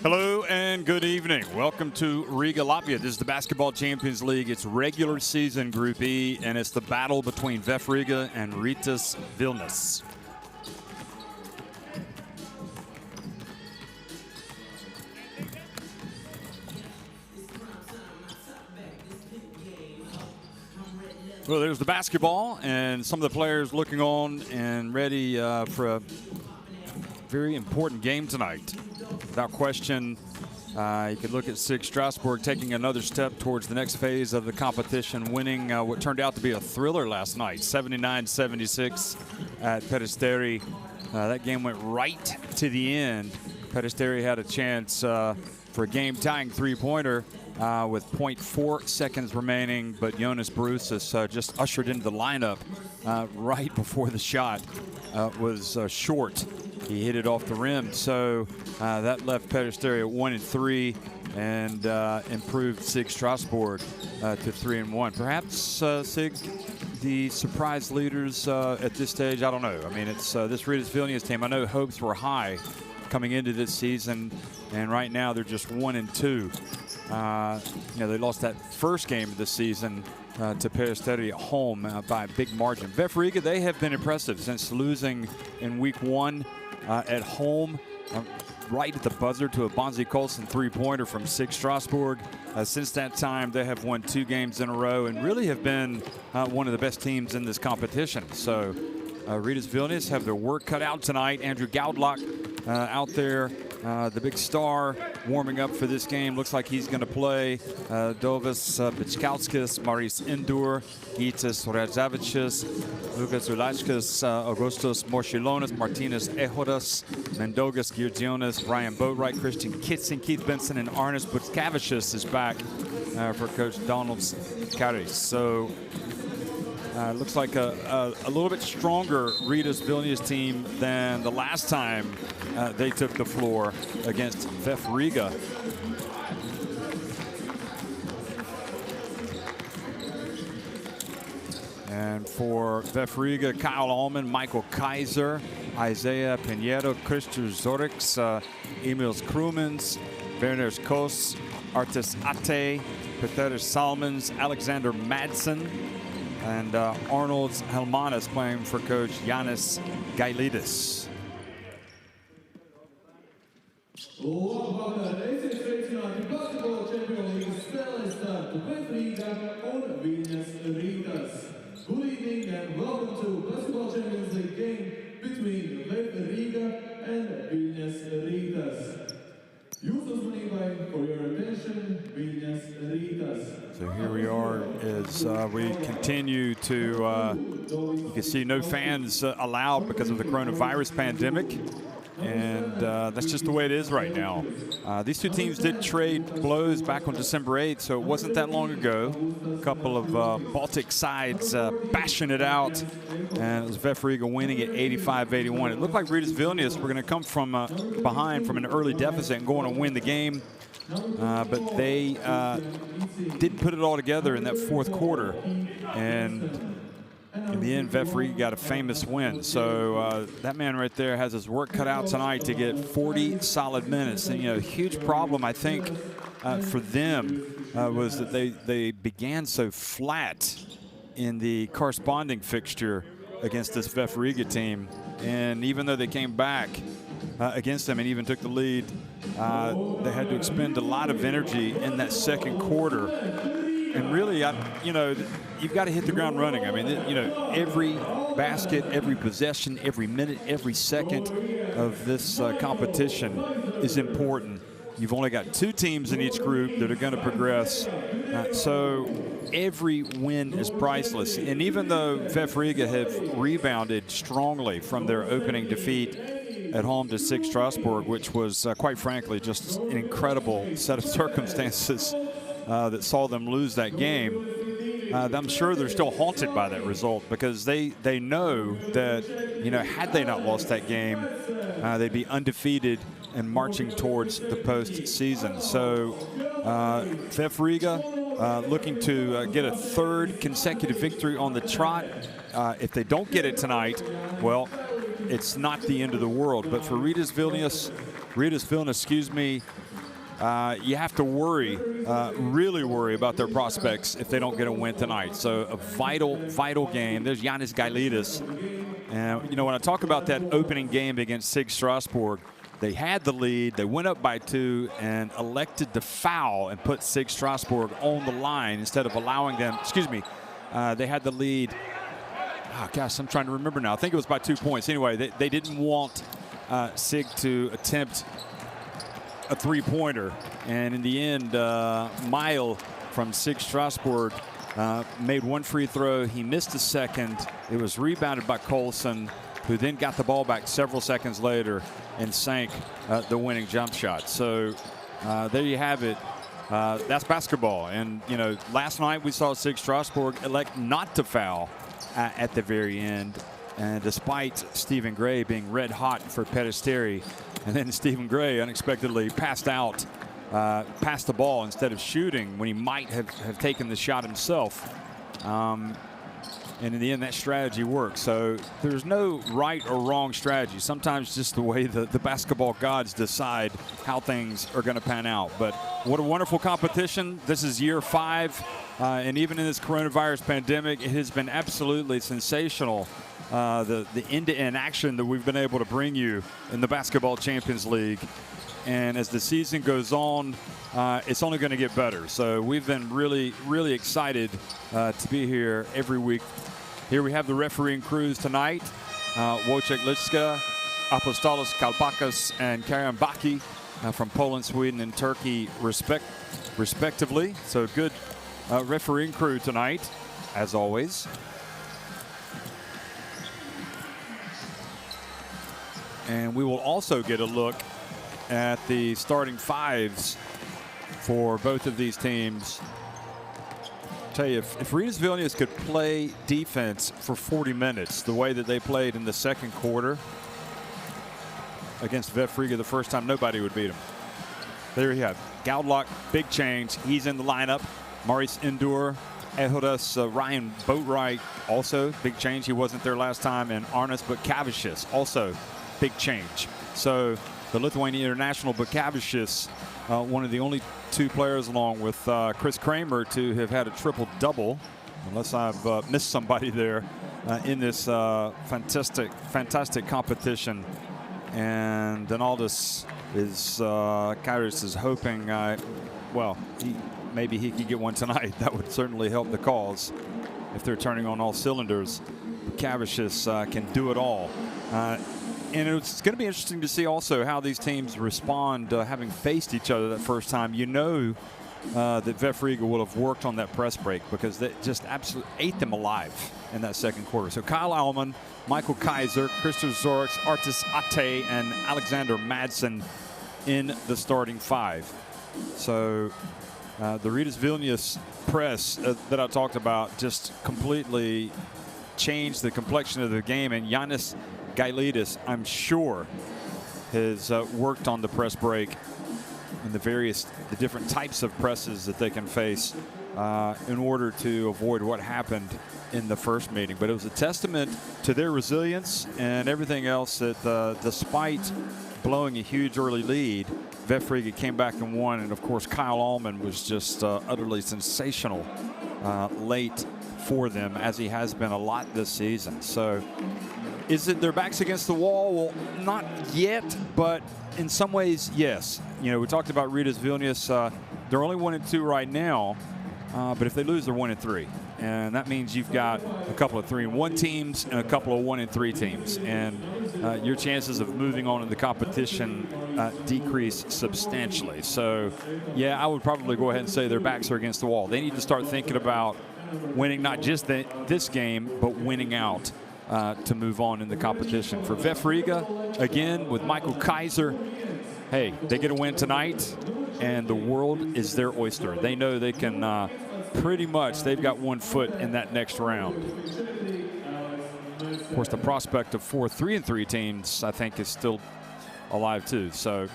Hello and good evening. Welcome to Riga, Latvia. This is the Basketball Champions League. It's regular season Group E, and it's the battle between VEF Riga and Rytas Vilnius. Well, there's the basketball, and some of the players looking on and ready for a very important game tonight. Without question, you could look at SIG Strasbourg taking another step towards the next phase of the competition, winning what turned out to be a thriller last night, 79-76 at Peristeri. That game went right to the end. Peristeri had a chance for a game-tying three-pointer with 0.4 seconds remaining, but Jonas Brusis just ushered into the lineup right before the shot was short. He hit it off the rim, so that left Peristeri at 1-3 and improved SIG Strasbourg to 3-1. Perhaps SIG, the surprise leaders at this stage. I don't know. I mean, it's this Rytas Vilnius team. I know hopes were high coming into this season, and right now they're just 1-2. They lost that first game of the season to Peristeri at home by a big margin. VEF Riga, they have been impressive since losing in week 1 at home, right at the buzzer to a Bonzi Colson three-pointer from SIG Strasbourg. Since that time, they have won 2 games in a row and really have been one of the best teams in this competition. So Rytas Vilnius have their work cut out tonight. Andrew Gaudlach out there, the big star, warming up for this game. Looks like he's going to play. Dovis Bičkauskis, Maurice Indur, Gytis Radzavičius, Lukas Ulaičkas, Augustus Morshilonis, Martinez Ehodas, Mendogas Girdionis, Ryan Boatwright, Christian Kitson, Keith Benson, and Arnis Butskavicius is back for Coach Donald Karis. So looks like a little bit stronger Rytas Vilnius team than the last time they took the floor against VEF Riga. And for VEF Riga, Kyle Allman, Michael Kaiser, Isaiah Pinheiro, Christian Zorix, Emils Krumens, Werner Kos, Artis Ate, Peter Salmons, Alexander Madsen, and Arnold Helmanis playing for Coach Yanis Gailidis. Basketball Champions League spēlē startu VEF Riga un Vilnius Rytas. Good evening and welcome to Basketball Champions League game between VEF Riga and Vilnius Rytas. Jūsu uzmanībai, for your attention, Vilnius Rytas. So here we are as we continue to, you can see no fans allowed because of the coronavirus pandemic. And that's just the way it is right now. These two teams did trade blows back on December 8th, so it wasn't that long ago. A couple of Baltic sides bashing it out, and it was VEF Riga winning at 85-81. It looked like Rytas Vilnius were going to come from behind from an early deficit and go on and win the game. But they did put it all together in that fourth quarter, and in the end, VEF Riga got a famous win. So that man right there has his work cut out tonight to get 40 solid minutes. And, a huge problem, I think, for them was that they began so flat in the corresponding fixture against this VEF Riga team. And even though they came back against them and even took the lead, they had to expend a lot of energy in that second quarter. And really, you've got to hit the ground running. I mean, every basket, every possession, every minute, every second of this competition is important. You've only got 2 teams in each group that are going to progress. So every win is priceless. And even though VEF Riga have rebounded strongly from their opening defeat at home to SIG Strasbourg, which was, quite frankly, just an incredible set of circumstances that saw them lose that game, I'm sure they're still haunted by that result, because they know that, had they not lost that game, they'd be undefeated and marching towards the postseason. So VEF Riga looking to get a 3rd consecutive victory on the trot. If they don't get it tonight, well, it's not the end of the world. But for Rytas Vilnius, Rytas Vilnius, excuse me, you have to worry, really worry about their prospects if they don't get a win tonight. So a vital, vital game. There's Rytas Vilnius. And, you know, when I talk about that opening game against SIG Strasbourg, they had the lead, they went up by 2 and elected to foul and put SIG Strasbourg on the line instead of allowing them, excuse me, they had the lead. Oh, gosh, I'm trying to remember now. I think it was by 2 points. Anyway, they didn't want SIG to attempt a three-pointer. And in the end, Mile from SIG Strasbourg made one free throw. He missed a second. It was rebounded by Colson, who then got the ball back several seconds later and sank the winning jump shot. So there you have it. That's basketball. And, you know, last night we saw SIG Strasbourg elect not to foul at the very end. And despite Stephen Gray being red hot for Peristeri, and then Stephen Gray unexpectedly passed the ball instead of shooting when he might have taken the shot himself. And in the end, that strategy worked. So there's no right or wrong strategy. Sometimes just the way the basketball gods decide how things are going to pan out. But what a wonderful competition. This is year 5. And even in this coronavirus pandemic, it has been absolutely sensational. The end-to-end action that we've been able to bring you in the Basketball Champions League. And as the season goes on, it's only going to get better. So we've been really, really excited to be here every week. Here we have the refereeing crews tonight. Wojciech Liczka, Apostolos Kalpakas, and Karen Baki from Poland, Sweden, and Turkey, respectively. So good refereeing crew tonight, as always. And we will also get a look at the starting 5s for both of these teams. Tell you, if Rytas Vilnius could play defense for 40 minutes the way that they played in the second quarter against VEF Riga the first time, nobody would beat them. There you have Gaudlock, big change. He's in the lineup. Maurice Endur, Ehodas, Ryan Boatwright, also big change. He wasn't there last time. And Arnas Butkevičius, also big change. So the Lithuanian international Butkevičius, one of the only 2 players along with Chris Kramer to have had a triple-double, unless I've missed somebody there in this fantastic competition. And Donaldus is Kairos is hoping, well, maybe he could get one tonight. That would certainly help the cause if they're turning on all cylinders. Butkevičius can do it all. And it's going to be interesting to see also how these teams respond having faced each other that first time. You know that VEF Riga will have worked on that press break because they just absolutely ate them alive in that second quarter. So Kyle Allman, Michael Kaiser, Christopher Zorix, Artis Ate, and Alexander Madsen in the starting 5. So the Rytas Vilnius press that I talked about just completely changed the complexion of the game. And Rytas Vilnius, I'm sure, has worked on the press break and the different types of presses that they can face in order to avoid what happened in the first meeting. But it was a testament to their resilience and everything else that despite blowing a huge early lead, VEF Riga came back and won. And of course, Kyle Allman was just utterly sensational late for them, as he has been a lot this season. So is it their backs against the wall? Well, not yet, but in some ways, yes. You know, we talked about Rytas Vilnius. They're only 1-2 right now, but if they lose, they're 1-3. And that means you've got a couple of 3-1 teams and a couple of 1-3 teams. And your chances of moving on in the competition decrease substantially. So, yeah, I would probably go ahead and say their backs are against the wall. They need to start thinking about winning not just this game, but winning out to move on in the competition. For VEF Riga, again, with Michael Kaiser, hey, they get a win tonight, and the world is their oyster. They know they can pretty much, they've got one foot in that next round. Of course, the prospect of 4 3-3 teams, I think, is still alive, too. So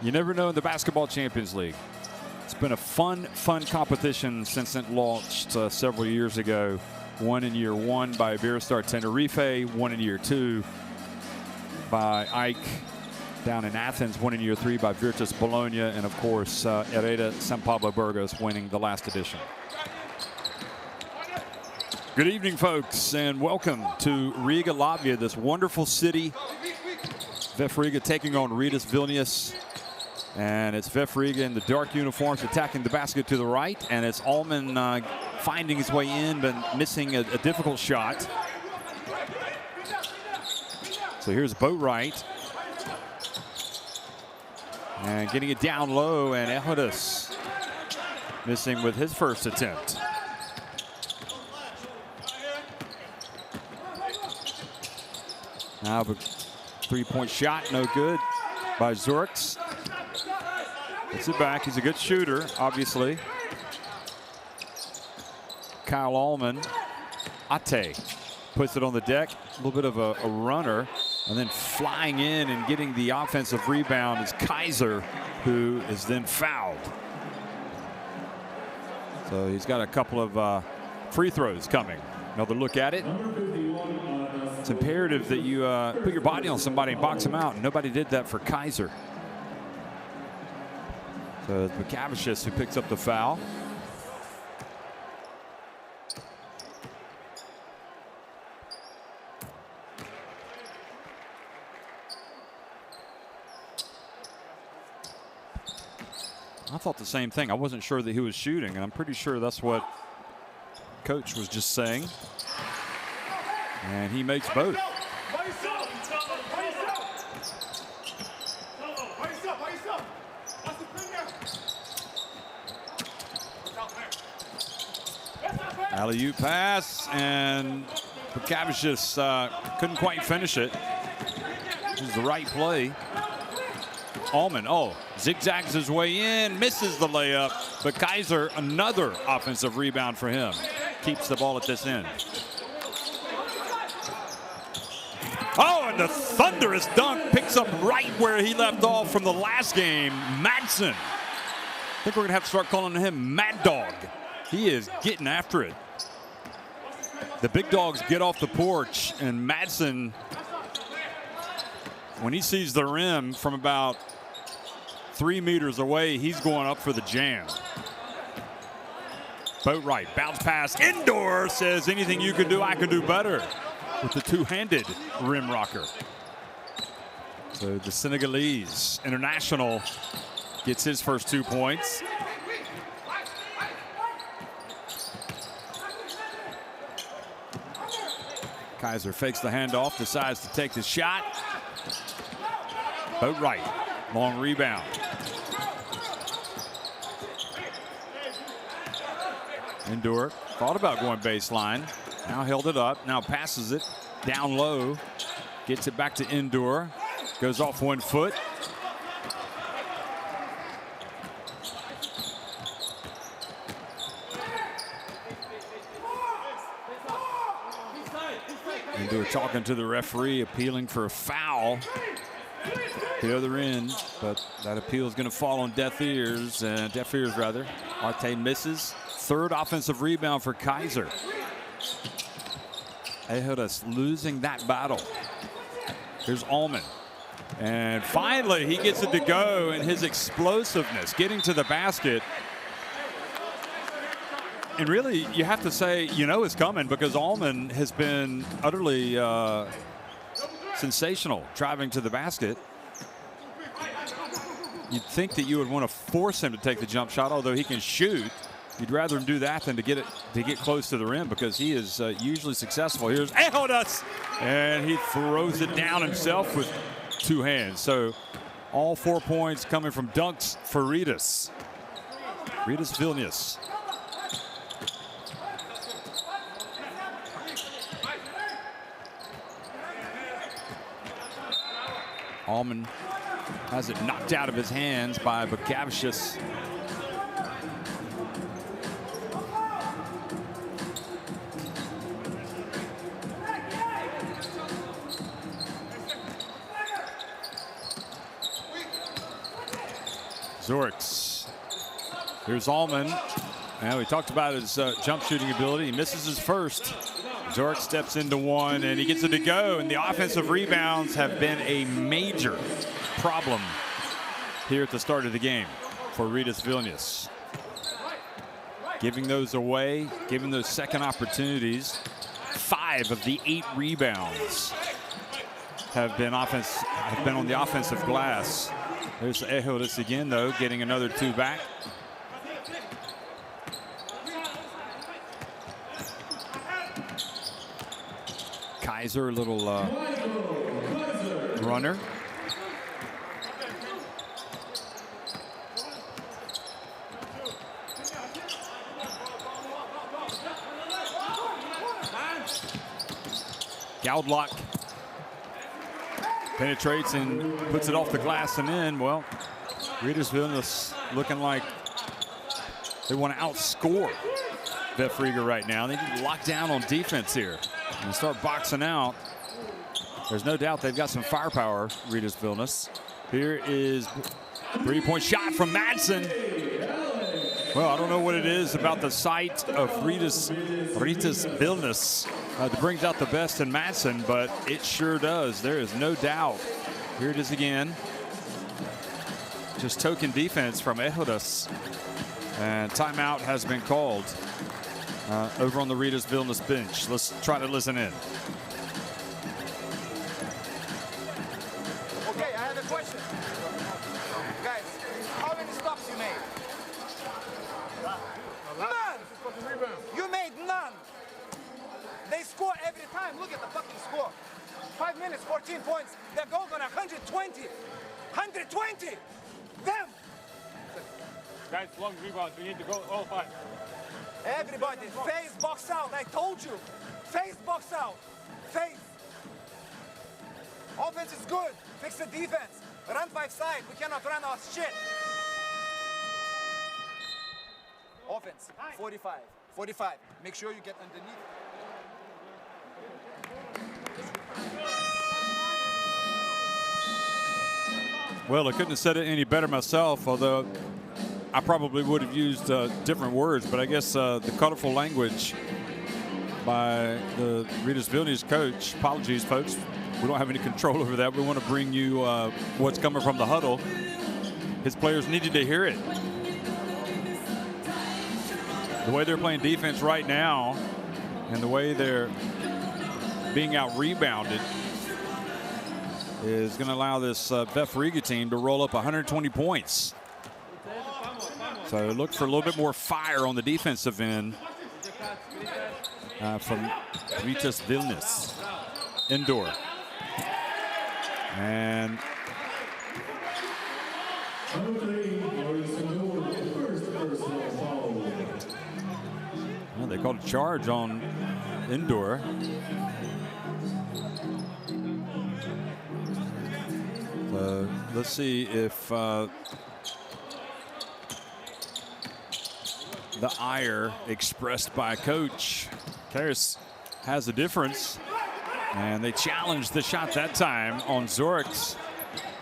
you never know in the Basketball Champions League. It's been a fun competition since it launched several years ago. One in year 1 by Iberostar Tenerife, one in year 2 by Ike down in Athens, winning year 3 by Virtus Bologna, and of course Hereda San Pablo Burgos winning the last edition. Good evening, folks, and welcome to Riga, Latvia, this wonderful city. VEF Riga taking on Rytas Vilnius. And it's VEF Riga in the dark uniforms attacking the basket to the right. And it's Allman finding his way in, but missing a difficult shot. So here's Boatwright. And getting it down low, and Ehodus missing with his first attempt. Now the three-point shot, no good by Zorks. Gets it back. He's a good shooter, obviously. Kyle Allman. Ate puts it on the deck. A little bit of a runner. And then flying in and getting the offensive rebound is Kaiser, who is then fouled. So he's got a couple of free throws coming. Another look at it. It's imperative that you put your body on somebody and box them out. Nobody did that for Kaiser. So it's McCavicius who picks up the foul. I thought the same thing. I wasn't sure that he was shooting, and I'm pretty sure that's what Coach was just saying. And he makes both. Alley-oop pass, and McCavicius couldn't quite finish it. This is the right play. Allman, zigzags his way in, misses the layup, but Kaiser, another offensive rebound for him. Keeps the ball at this end. And the thunderous dunk picks up right where he left off from the last game. Madsen. I think we're going to have to start calling him Mad Dog. He is getting after it. The big dogs get off the porch, and Madsen, when he sees the rim from about 3 meters away, he's going up for the jam. Boatwright, bounce pass, indoor, says anything you can do, I can do better. With the two-handed rim rocker. So the Senegalese international gets his first 2 points. Kaiser fakes the handoff, decides to take the shot. Boatwright, long rebound. Endure thought about going baseline. Now held it up, now passes it down low, gets it back to Endure, goes off 1 foot. Endure talking to the referee, appealing for a foul. The other end, but that appeal is going to fall on deaf ears. Arte misses. Third offensive rebound for Kaiser. Ehodus losing that battle. Here's Allman. And finally, he gets it to go, and his explosiveness, getting to the basket. And really, you have to say, it's coming, because Allman has been utterly sensational driving to the basket. You'd think that you would want to force him to take the jump shot, although he can shoot. You'd rather him do that than to get close to the rim, because he is usually successful. Here's Ehodus, and he throws it down himself with 2 hands. So all 4 points coming from dunks for Rytas. Rytas Vilnius. Allman has it knocked out of his hands by McCavicius. Zorks. Here's Allman. Now, we talked about his jump shooting ability. He misses his first. Zork steps into one, and he gets it to go. And the offensive rebounds have been a major problem here at the start of the game for Rytas Vilnius. Giving those away, giving those second opportunities. 5 of the 8 rebounds have been on the offensive glass. There's Rytas again, though, getting another 2 back. Kaiser, a little runner. Gaudlock penetrates and puts it off the glass and in. Well, Rytas Vilnius looking like they want to outscore VEF Riga right now. They need to lock down on defense here and start boxing out. There's no doubt they've got some firepower, Rytas Vilnius. Here is a 3-point shot from Madsen. Well, I don't know what it is about the sight of Rytas Vilnius that brings out the best in Madsen, but it sure does. There is no doubt. Here it is again. Just token defense from Rytas. And timeout has been called over on the Rytas Vilnius bench. Let's try to listen in. Okay, I have a question. Guys, how many stops you made? None! You made none! They score every time. Look at the fucking score. 5 minutes, 14 points. They're going on 120. 120! Them! Guys, long rebounds. We need to go all 5. Everybody, face box out. I told you. Face box out. Face. Offense is good. Fix the defense. Run 5 side. We cannot run our shit. Offense, 45. 45. Make sure you get underneath. Well, I couldn't have said it any better myself, although I probably would have used different words, but I guess the colorful language by the Rytas Vilnius coach, apologies, folks, we don't have any control over that. We want to bring you what's coming from the huddle. His players needed to hear it. The way they're playing defense right now and the way they're being out-rebounded is going to allow this VEF Riga team to roll up 120 points. So look for a little bit more fire on the defensive end from Rytas Vilnius. Indoor. And well, they called a charge on Indoor. So let's see if the ire expressed by Coach Karis has a difference. And they challenged the shot that time on Zorks.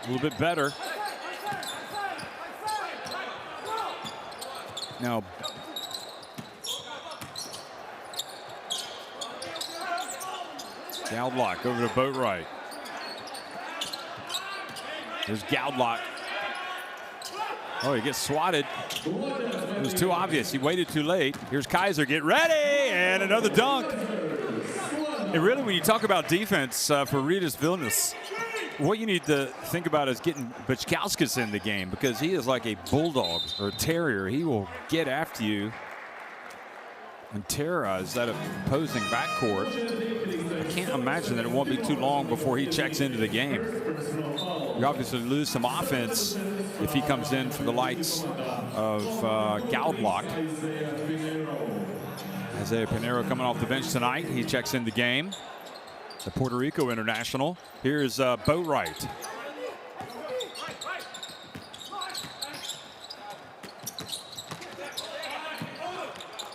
A little bit better. Now, Gaudlock over to Boatwright. There's Gaudlock. Oh, he gets swatted. It was too obvious. He waited too late. Here's Kaiser. Get ready. And another dunk. And really, when you talk about defense for Rytas Vilnius, what you need to think about is getting Bachkauskas in the game, because he is like a bulldog or a terrier. He will get after you and terrorize that opposing backcourt. I can't imagine that it won't be too long before he checks into the game. You obviously lose some offense if he comes in for the likes of Gaudlock. Isaiah Pinheiro coming off the bench tonight. He checks in the game. The Puerto Rico international. Here's Boatwright.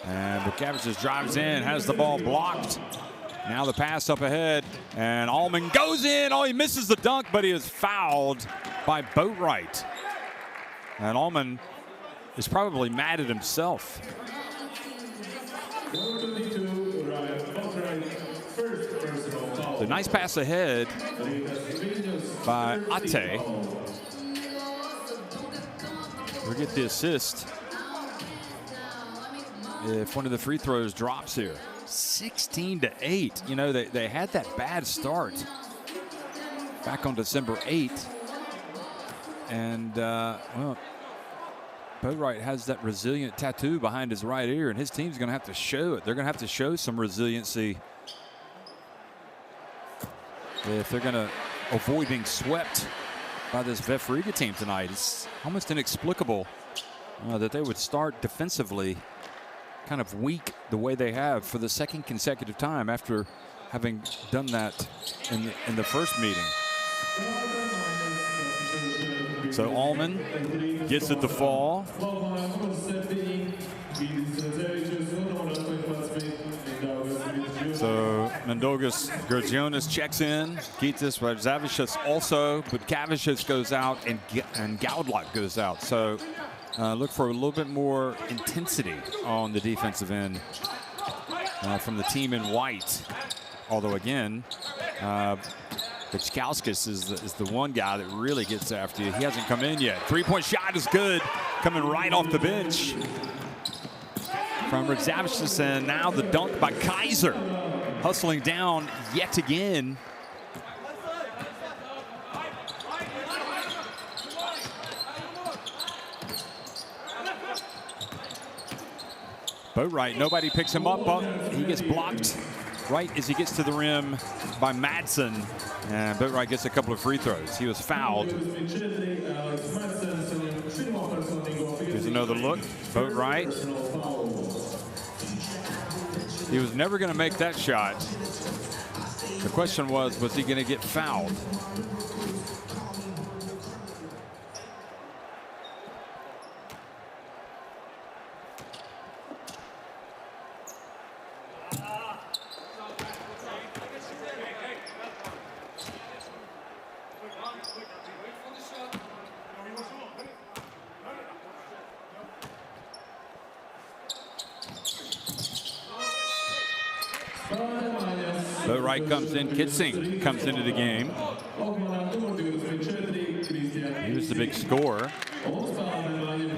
And Bukavich just drives in, has the ball blocked. Now the pass up ahead, and Allman goes in. Oh, he misses the dunk, but he is fouled by Boatwright. And Allman is probably mad at himself. The nice pass ahead by Ate. We'll get the assist if one of the free throws drops here. 16-8. You know, they had that bad start back on December 8th. And, well, Boatwright has that resilient tattoo behind his right ear, and his team's going to have to show it. They're going to have to show some resiliency if they're going to avoid being swept by this VEF Riga team tonight. It's almost inexplicable that they would start defensively kind of weak the way they have for the second consecutive time after having done that in the first meeting. So Allman gets it to fall. So Mindaugas Gergionis checks in. Gytis Radzavicius also, but Kavicius goes out and Gaudlak goes out. So look for a little bit more intensity on the defensive end from the team in white. Although again, Vichkauskas is the one guy that really gets after you. He hasn't come in yet. Three-point shot is good, coming right off the bench from Radzavicius, and now the dunk by Kaiser, hustling down yet again. Boatwright, nobody picks him up, but he gets blocked right as he gets to the rim by Madsen, and Boatwright gets a couple of free throws. He was fouled. Here's another look. Boatwright. He was never going to make that shot. The question was he going to get fouled? Boatwright comes in. Kitsing comes into the game. He was the big scorer.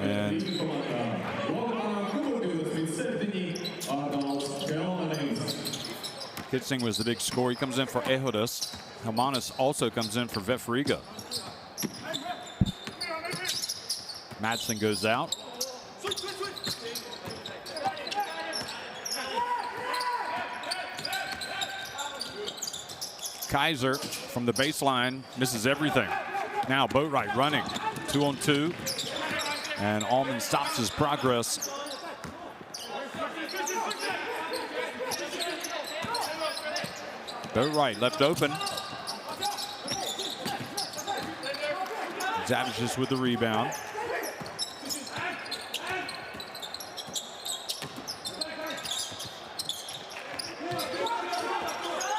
And Kitsing was the big scorer. He comes in for Ehodas. Helmanis also comes in for VEF Riga. Madsen goes out. Kaiser from the baseline misses everything. Now Boatwright running 2-on-2, and Allman stops his progress. Boatwright left open. Zavicius with the rebound.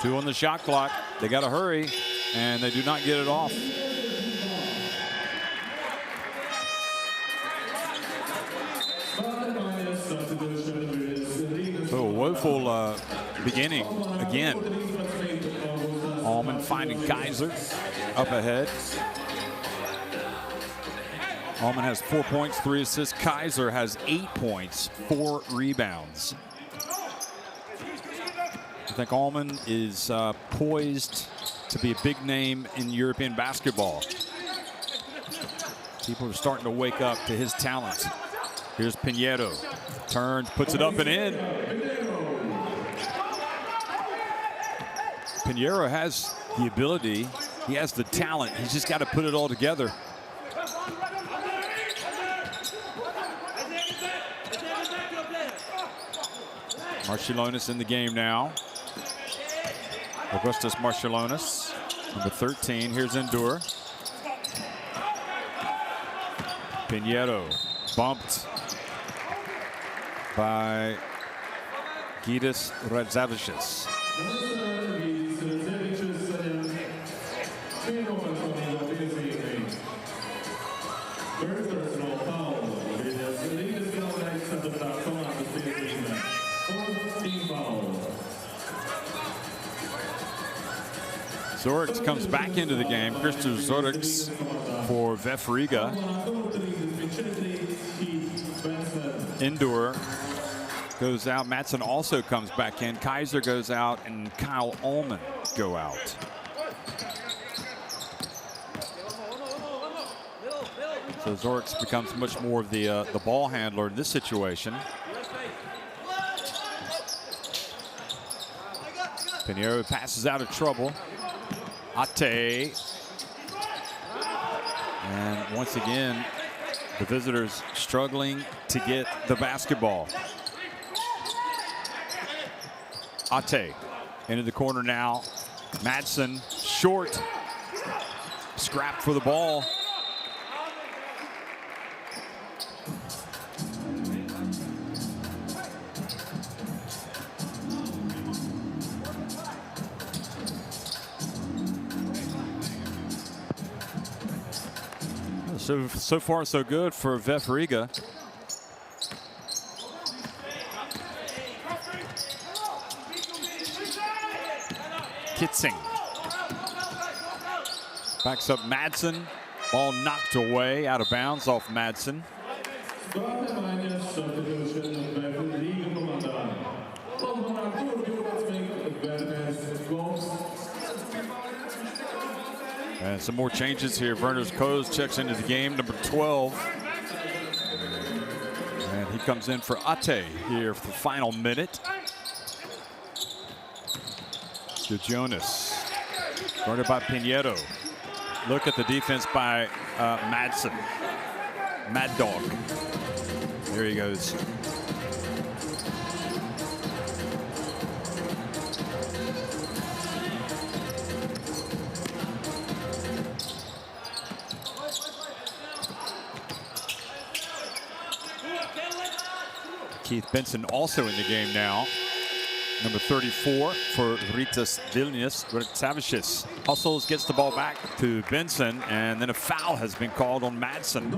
Two on the shot clock. They got to hurry, and they do not get it off. So a woeful beginning again. Allman finding Kaiser up ahead. Allman has 4 points, 3 assists. Kaiser has 8 points, 4 rebounds. I think Allman is poised to be a big name in European basketball. People are starting to wake up to his talent. Here's Pinheiro. Turns, puts it up and in. Pinheiro has the ability. He has the talent. He's just got to put it all together. Marciulionis in the game now. Augustas Marciulionis, number 13. Here's Endur. Pinheiro bumped by Gytis Radzavicius. Zorix comes back into the game. Christopher Zorix for VEF Riga. Indoor goes out. Madsen also comes back in. Kaiser goes out, and Kyle Ullman go out. So Zorix becomes much more of the ball handler in this situation. Pinheiro passes out of trouble. Ate. And once again, the visitors struggling to get the basketball. Ate into the corner now. Madsen short. Scrap for the ball. So far, so good for VEF Riga. Kitsing backs up Madsen. Ball knocked away, out of bounds off Madsen. And some more changes here. Werner's Koz checks into the game, number 12. And he comes in for Ate here for the final minute. To Jonas, guarded by Pinheiro. Look at the defense by Madsen. Mad Dog. There he goes. Keith Benson also in the game now. Number 34 for Rytas Vilnius. Savicius hustles, gets the ball back to Benson, and then a foul has been called on Madsen.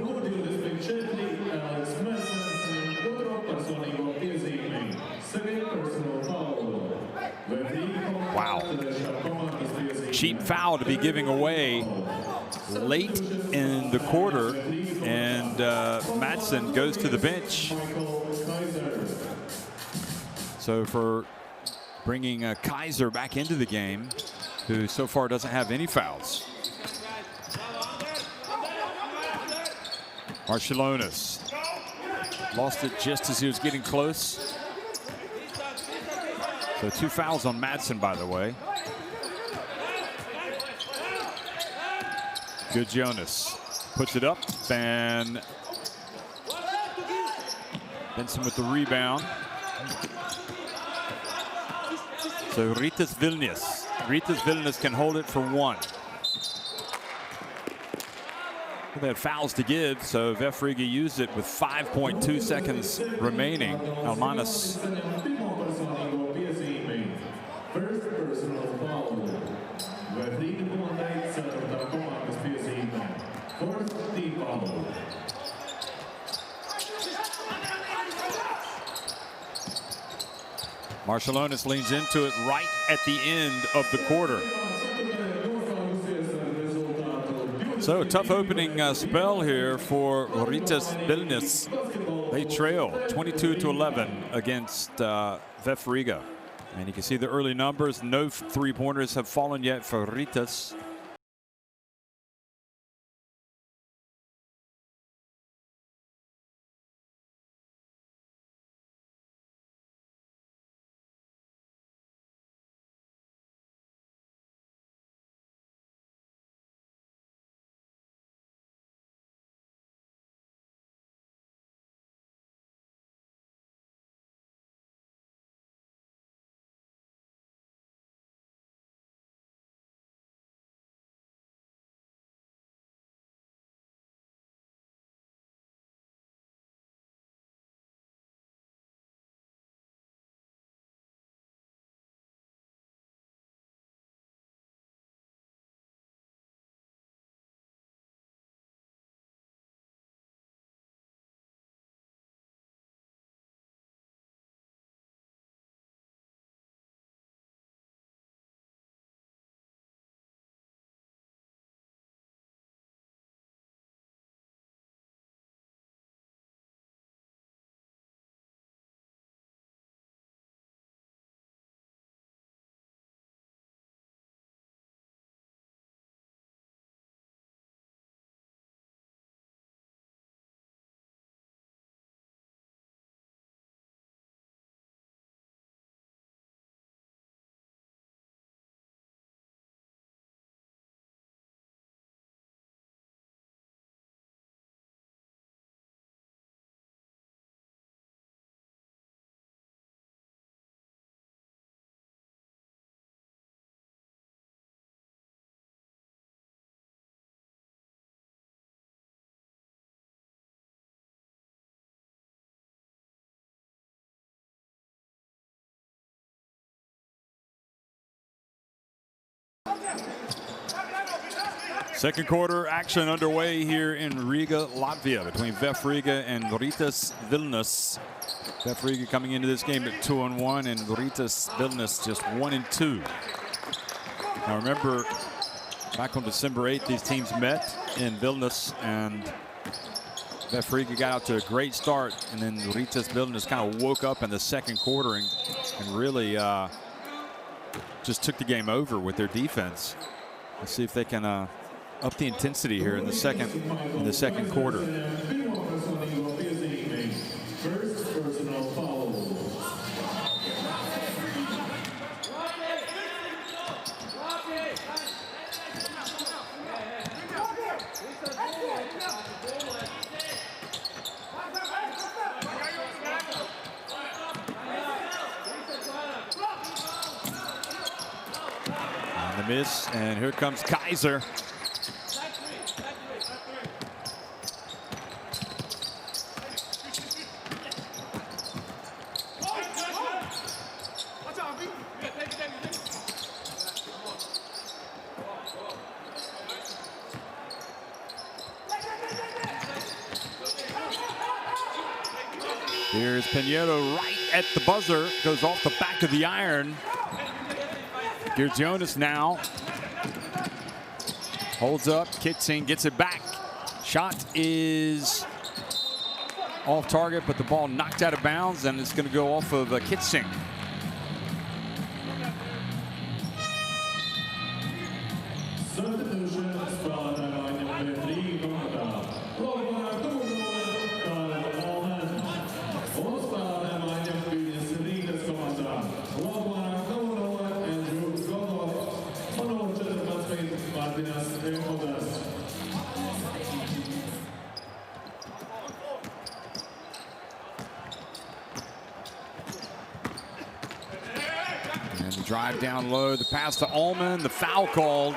Wow. Cheap foul to be giving away late in the quarter, and Madsen goes to the bench. So for bringing Kaiser back into the game, who so far doesn't have any fouls. Marciulionis lost it just as he was getting close. So 2 fouls on Madsen, by the way. Good Jonas. Puts it up, and Benson with the rebound. So Rytas Vilnius can hold it for 1. They had fouls to give, so VEF Riga used it with 5.2 seconds remaining. Almanas. Marciulionis leans into it right at the end of the quarter. So tough opening spell here for Rytas Vilnius. They trail 22-11 against VEF Riga. And you can see the early numbers. No 3-pointers have fallen yet for Rytas. Second quarter action underway here in Riga, Latvia, between VEF Riga and Rytas Vilnius. VEF Riga coming into this game at 2-1, and Rytas Vilnius just 1-2. Now remember, back on December 8th, these teams met in Vilnius, and VEF Riga got out to a great start, and then Rytas Vilnius kind of woke up in the second quarter and really just took the game over with their defense. Let's see if they can up the intensity here in the second quarter. First personal foul. And the miss, and here comes Kaiser. Here's Pinheiro right at the buzzer, goes off the back of the iron. Here's Jonas now. Holds up, Kitsing gets it back. Shot is off target, but the ball knocked out of bounds, and it's going to go off of Kitsing. And the drive down low, the pass to Ullman, the foul called.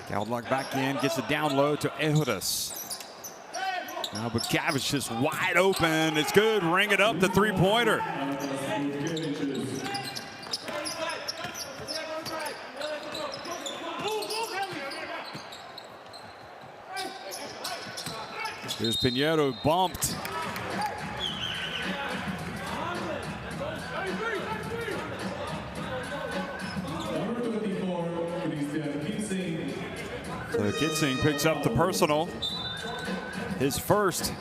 Galdlock back in, gets it down low to Ehudis. Now Bukavic is wide open. It's good. Ring it up, the three-pointer. Here's Pinheiro bumped. So Kitsing picks up the personal, his first.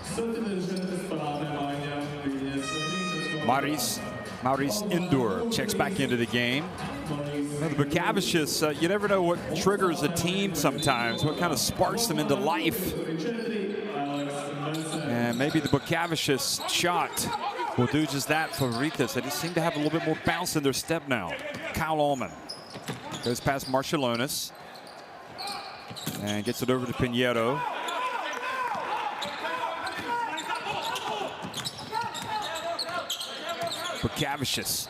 Maurice Indur checks back into the game. The Bukavicius, you never know what triggers a team sometimes, what kind of sparks them into life. And maybe the Bukavicius shot will do just that for Rytas. They just seem to have a little bit more bounce in their step now. Kyle Ullman goes past Marciulionis and gets it over to Pinheiro. Bukavicius.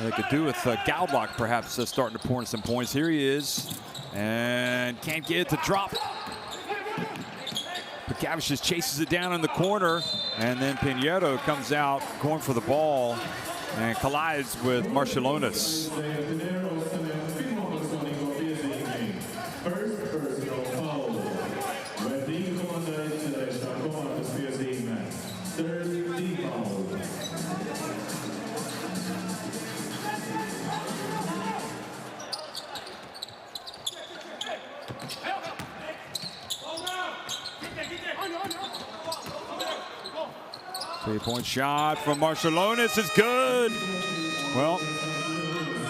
They could do with Galdlock perhaps starting to pour in some points. Here he is, and can't get it to drop. Bukavicius chases it down in the corner, and then Pinheiro comes out going for the ball and collides with Marciulionis. Three-point shot from Marciulionis is good. Well,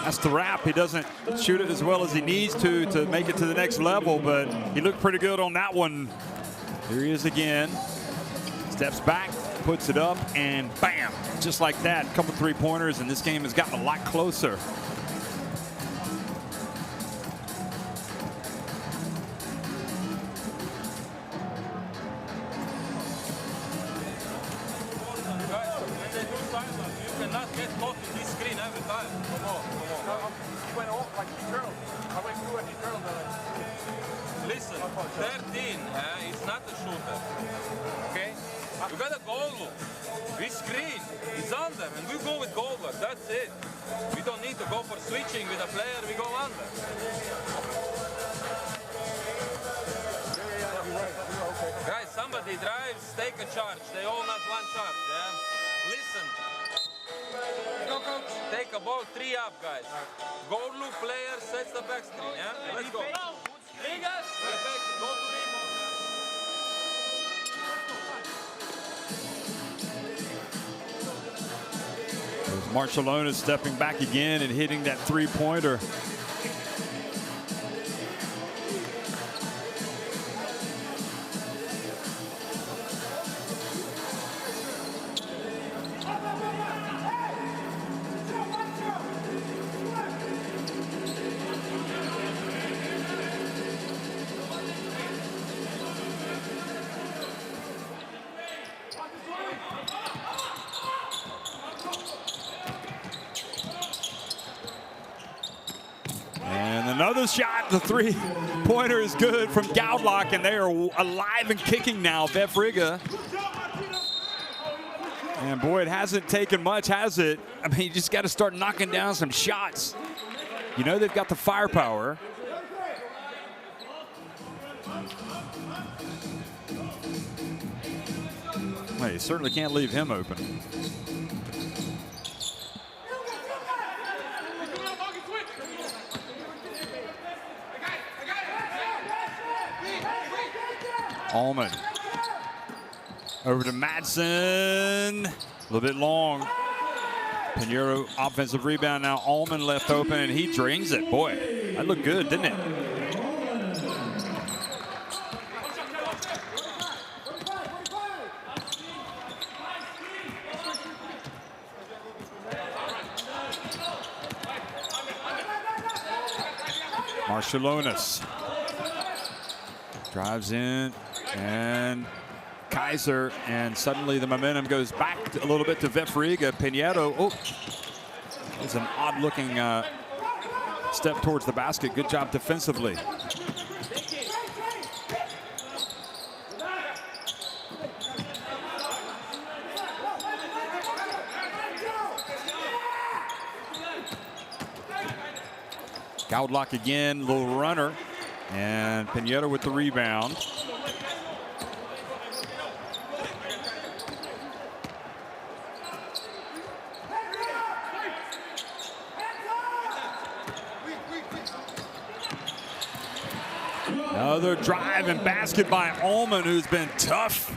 that's the wrap. He doesn't shoot it as well as he needs to make it to the next level, but he looked pretty good on that one. Here he is again. Steps back, puts it up, and bam, just like that. A couple three-pointers, and this game has gotten a lot closer. Listen, 13 is not a shooter, okay? You got a goal look. We screen, it's under, and we go with goal look, that's it. We don't need to go for switching with a player, we go under. Guys, somebody drives, take a charge. They all not one charge, yeah? Listen. Go, coach. Take a ball, 3 up, guys. Goal look player sets the back screen, yeah? Let's go. Rigas, go to rebound. There's Barcelona stepping back again and hitting that three-pointer. Another shot, the three-pointer is good from Gaudlock, and they are alive and kicking now, VEF Riga. And boy, it hasn't taken much, has it? I mean, you just got to start knocking down some shots. You know they've got the firepower. Well, you certainly can't leave him open. Allman over to Madsen, a little bit long. Pinheiro offensive rebound now. Allman left open and he drains it. Boy, that looked good, didn't it? Marciulionis drives in, and Kaiser, and suddenly the momentum goes back a little bit to VEF Riga. Pinheiro, oh, it's an odd-looking step towards the basket. Good job defensively. Gaudlock again, little runner. And Pinheiro with the rebound. Another drive and basket by Allman, who's been tough.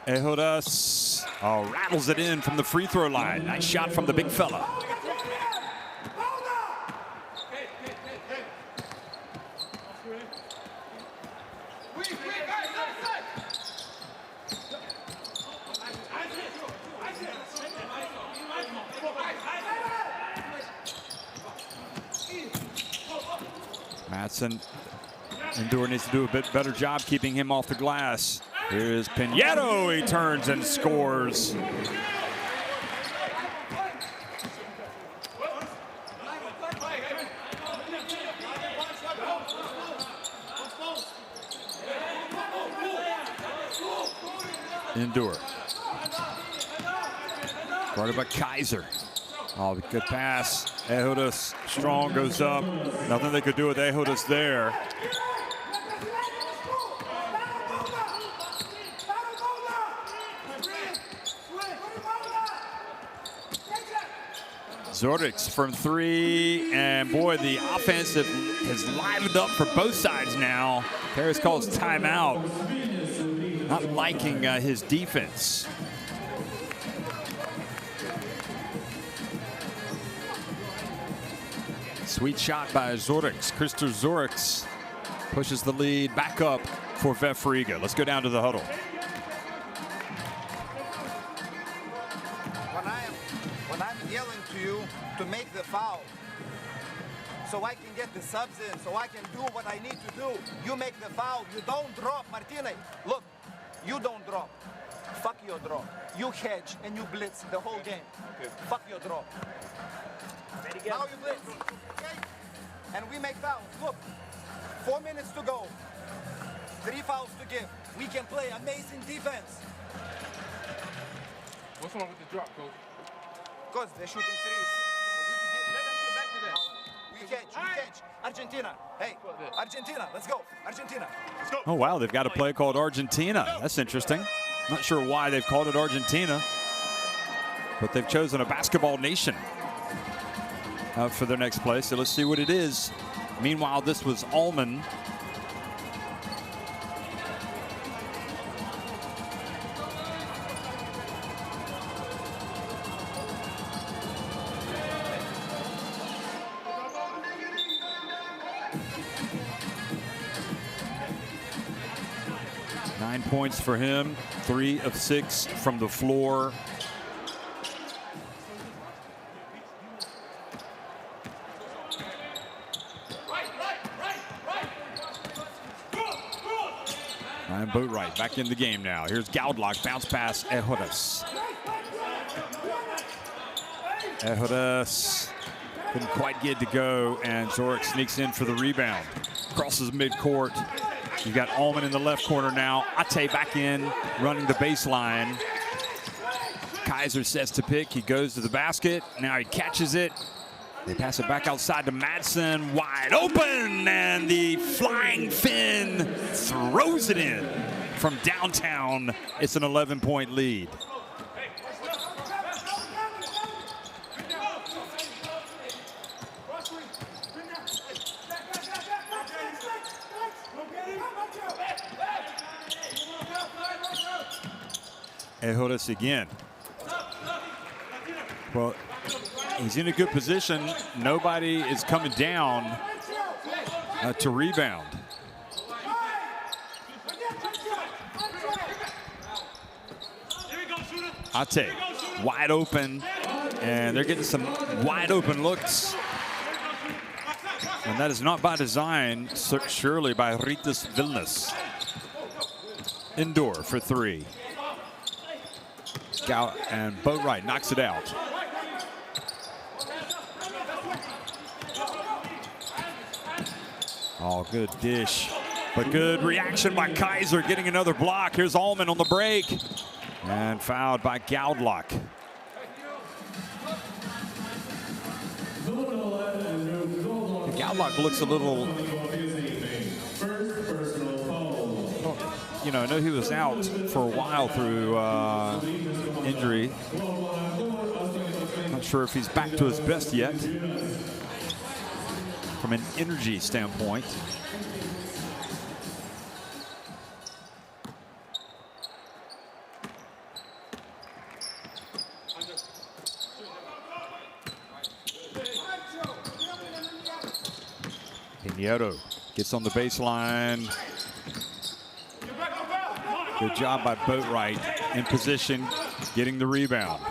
Ehodas rattles it in from the free throw line. Nice shot from the big fella. Madsen, Endure needs to do a bit better job keeping him off the glass. Here's Pinheiro, he turns and scores. Endure. Guarded by Kaiser. Oh, good pass. Ehodas strong, goes up. Nothing they could do with Ehodas there. Zoriks from 3, and boy, the offense has livened up for both sides now. Harris calls timeout, not liking his defense. Sweet shot by Zoriks. Christopher Zoriks pushes the lead back up for VEF Riga. Let's go down to the huddle. When I'm yelling to you to make the foul, so I can get the subs in, so I can do what I need to do, you make the foul, you don't drop, Martina. Look, you don't drop. Fuck your drop. You hedge and you blitz the whole game. Okay. Fuck your drop. Now you blitz. Okay? And we make fouls. Look, 4 minutes to go. 3 fouls to give. We can play amazing defense. What's wrong with the drop, coach? Because they're shooting threes. Let them get back to that. We catch. Argentina. Hey, Argentina, let's go. Argentina. Let's go. Oh, wow, they've got a play called Argentina. That's interesting. Not sure why they've called it Argentina, but they've chosen a basketball nation for their next play. So let's see what it is. Meanwhile, this was Allman. Nine points for him, 3 of 6 from the floor. And Boatwright back in the game now. Here's Gaudlock, bounce pass, Ehodas. Ehodas couldn't quite get to go, and Zoriks sneaks in for the rebound. Crosses midcourt. You've got Allman in the left corner now. Ate back in, running the baseline. Kaiser sets to pick. He goes to the basket. Now he catches it. They pass it back outside to Madsen. Wide open, and the flying Finn throws it in from downtown. It's an 11-point lead. Ehodas again. Well, he's in a good position. Nobody is coming down to rebound. Ate, wide open, and they're getting some wide open looks. And that is not by design, surely by Rytas Vilnius. Indoor for 3. And Boatwright knocks it out. Oh, good dish. But good reaction by Kaiser, getting another block. Here's Allman on the break. And fouled by Gaudlock. Gaudlock looks a little... You know, I know he was out for a while through injury. Not sure if he's back to his best yet from an energy standpoint. Pinheiro gets on the baseline. Good job by Boatwright in position, getting the rebound.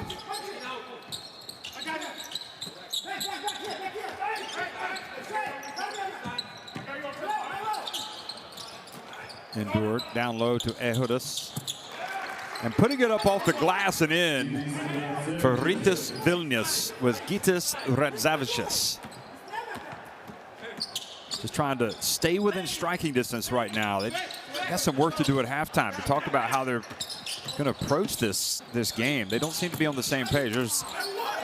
Endured down low to Ehodas. And putting it up off the glass and in for Rytas Vilnius was Gytis Radzavičius. Just trying to stay within striking distance right now. They got some work to do at halftime to talk about how they're going to approach this game. They don't seem to be on the same page. There's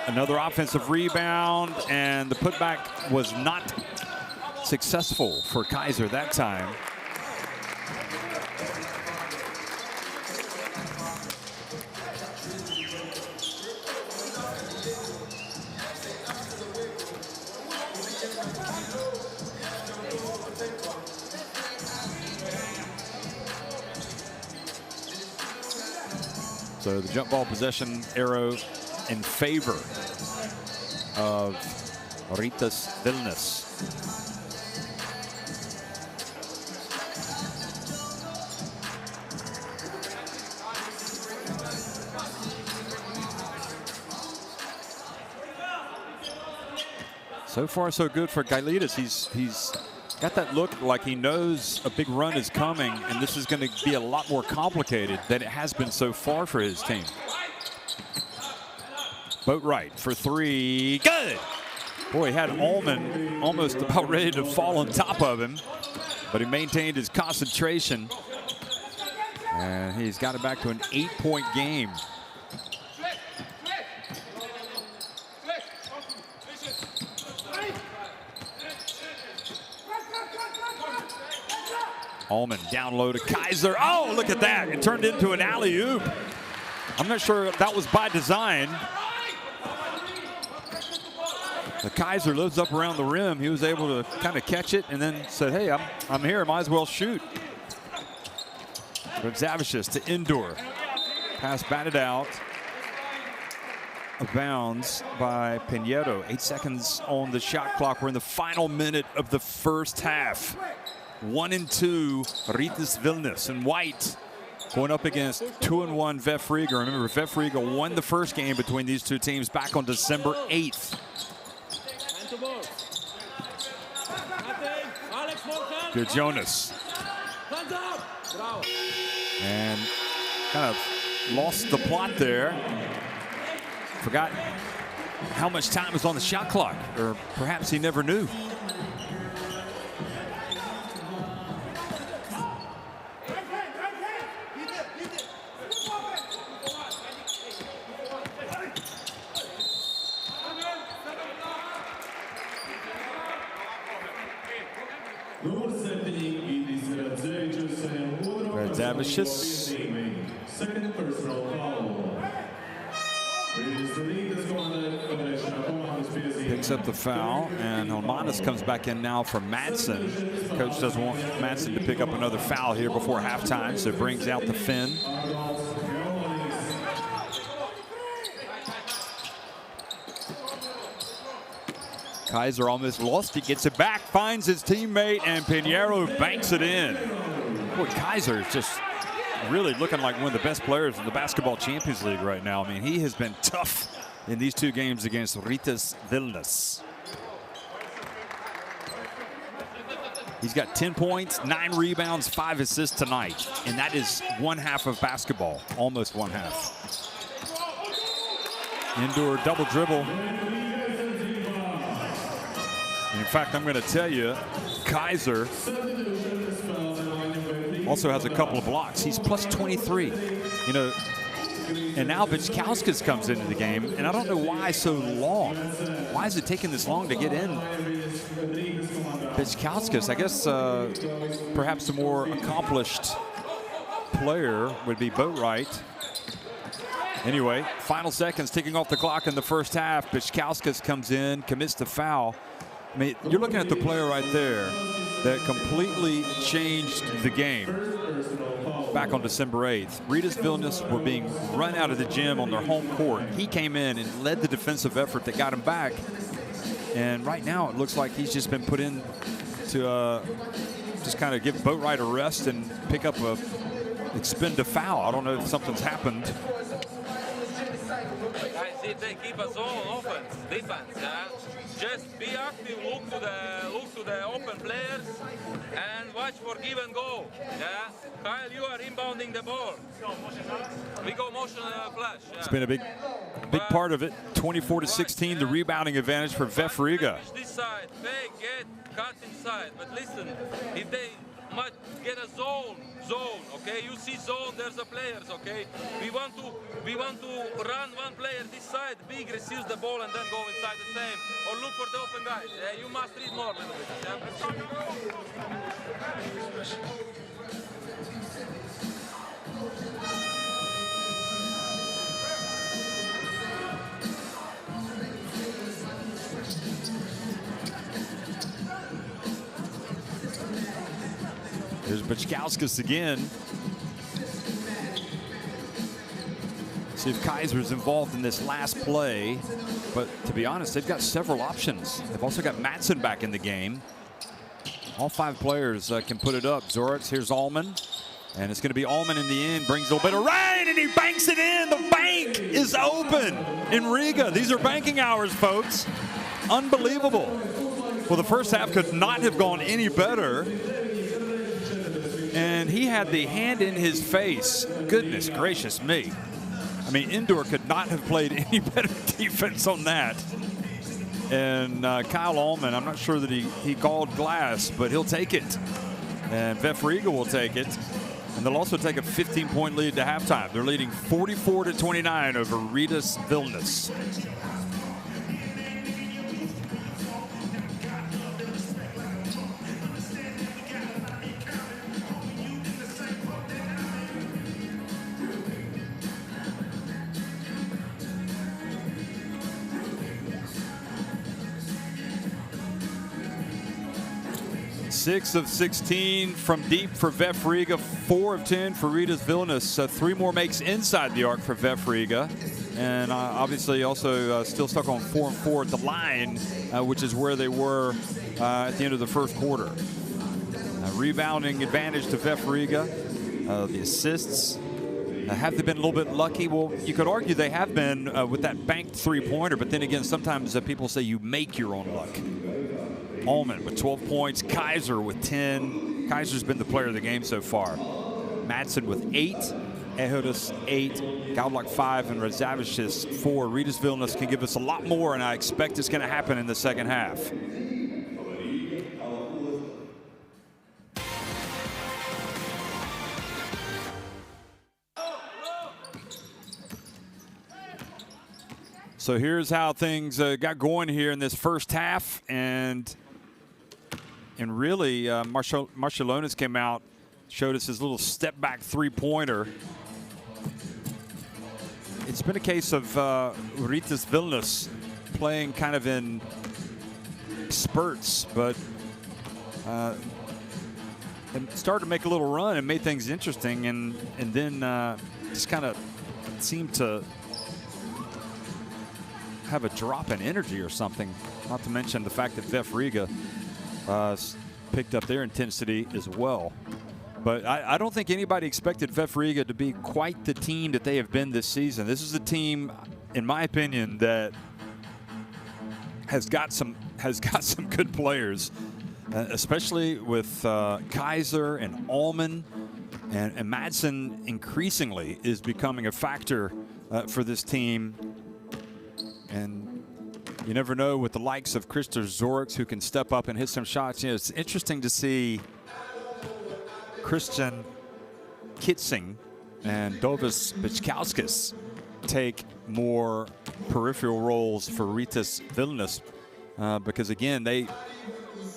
another offensive rebound, and the putback was not successful for Kaiser that time. So the jump ball possession arrow in favor of Rytas Vilnius. So far, so good for Gailitas. He's got that look like he knows a big run is coming, and this is going to be a lot more complicated than it has been so far for his team. Boatwright for three. Good! Boy, he had Allman almost about ready to fall on top of him, but he maintained his concentration, and he's got it back to an 8-point game. Allman down low to Kaiser. Oh, look at that. It turned into an alley-oop. I'm not sure if that was by design. The Kaiser lives up around the rim. He was able to kind of catch it and then said, hey, I'm here. Might as well shoot. From Zavicius to Indoor. Pass batted out of bounds by Pinheiro. 8 seconds on the shot clock. We're in the final minute of the first half. 1-2, Rytas Vilnius and White going up against 2-1 VEF Riga. Remember, VEF Riga won the first game between these two teams back on December 8th. Good Jonas. And kind of lost the plot there. Forgot how much time was on the shot clock, or perhaps he never knew. Zavicius. Second personal foul. Picks up the foul, and Holmanis comes back in now for Madsen. Coach doesn't want Madsen to pick up another foul here before halftime, so brings out the Finn. Kaiser almost lost it, gets it back, finds his teammate, and Pinheiro banks it in. Boy, Kaiser is just really looking like one of the best players in the Basketball Champions League right now. I mean, he has been tough in these two games against Rytas Vilnius. He's got 10 points, 9 rebounds, 5 assists tonight, and that is one half of basketball, almost one half. Indoor double dribble. In fact, I'm going to tell you, Kaiser also has a couple of blocks. He's plus 23. You know, and now Bichkauskas comes into the game, and I don't know why so long. Why is it taking this long to get in? Bichkauskas, I guess perhaps a more accomplished player would be Boatwright. Anyway, final seconds ticking off the clock in the first half. Bichkauskas comes in, commits the foul. I mean, you're looking at the player right there that completely changed the game back on December 8th. Rytas Vilnius were being run out of the gym on their home court. He came in and led the defensive effort that got him back. And right now it looks like he's just been put in to just kind of give Boatwright a rest and pick up expend a foul. I don't know if something's happened. Guys, if they keep us all offense, defense, yeah? Just be active, look to the open players, and watch for give and go. Yeah, Kyle, you are inbounding the ball. We go motion flash. Yeah. It's been a big part of it. 24-16, the rebounding advantage for VEF Riga. This side, fake, get, cut inside. But listen, if they might get a zone, okay? You see zone, there's the players, okay? We want to run one player this side, big receives the ball and then go inside the same. Or look for the open guys. Yeah, you must read more a little bit. Here's Bichkauskas again. See if Kaiser's involved in this last play. But to be honest, they've got several options. They've also got Madsen back in the game. All 5 players can put it up. Zorix, here's Allman. And it's going to be Allman in the end. Brings a little bit of rain, and he banks it in. The bank is open in Riga. These are banking hours, folks. Unbelievable. Well, the first half could not have gone any better. And he had the hand in his face. Goodness gracious me. I mean, Indoor could not have played any better defense on that. And Kyle Allman, I'm not sure that he called glass, but he'll take it. And VEF Riga will take it. And they'll also take a 15-point lead to halftime. They're leading 44-29 over Rytas Vilnius. Six of 16 from deep for VEF Riga, 4 of 10 for Rytas Vilnius. 3 more makes inside the arc for VEF Riga. And obviously also still stuck on 4 and 4 at the line, which is where they were at the end of the first quarter. Rebounding advantage to VEF Riga. The assists. Have they been a little bit lucky? Well, you could argue they have been with that banked 3-pointer, but then again, sometimes people say you make your own luck. Allman with 12 points, Kaiser with 10. Kaiser's been the player of the game so far. Madsen with 8, Ehudis 8, Gaudlak 5, and Radzavicius 4. Rytas Vilnius can give us a lot more, and I expect it's going to happen in the second half. So here's how things got going here in this first half, and really Marciulionis came out, showed us his little step back 3-pointer. It's been a case of Rytas Vilnius playing kind of in spurts, but started to make a little run and made things interesting, and then just kind of seemed to have a drop in energy or something, not to mention the fact that VEF Riga picked up their intensity as well. But I don't think anybody expected VEF Riga to be quite the team that they have been this season. This is a team, in my opinion, that has got some good players, especially with Kaiser and Allman, and Madsen increasingly is becoming a factor for this team. And you never know with the likes of Christopher Zorix, who can step up and hit some shots. You know, it's interesting to see Christian Kitsing and Dovis Bichkauskas take more peripheral roles for Rytas Vilnius, because again,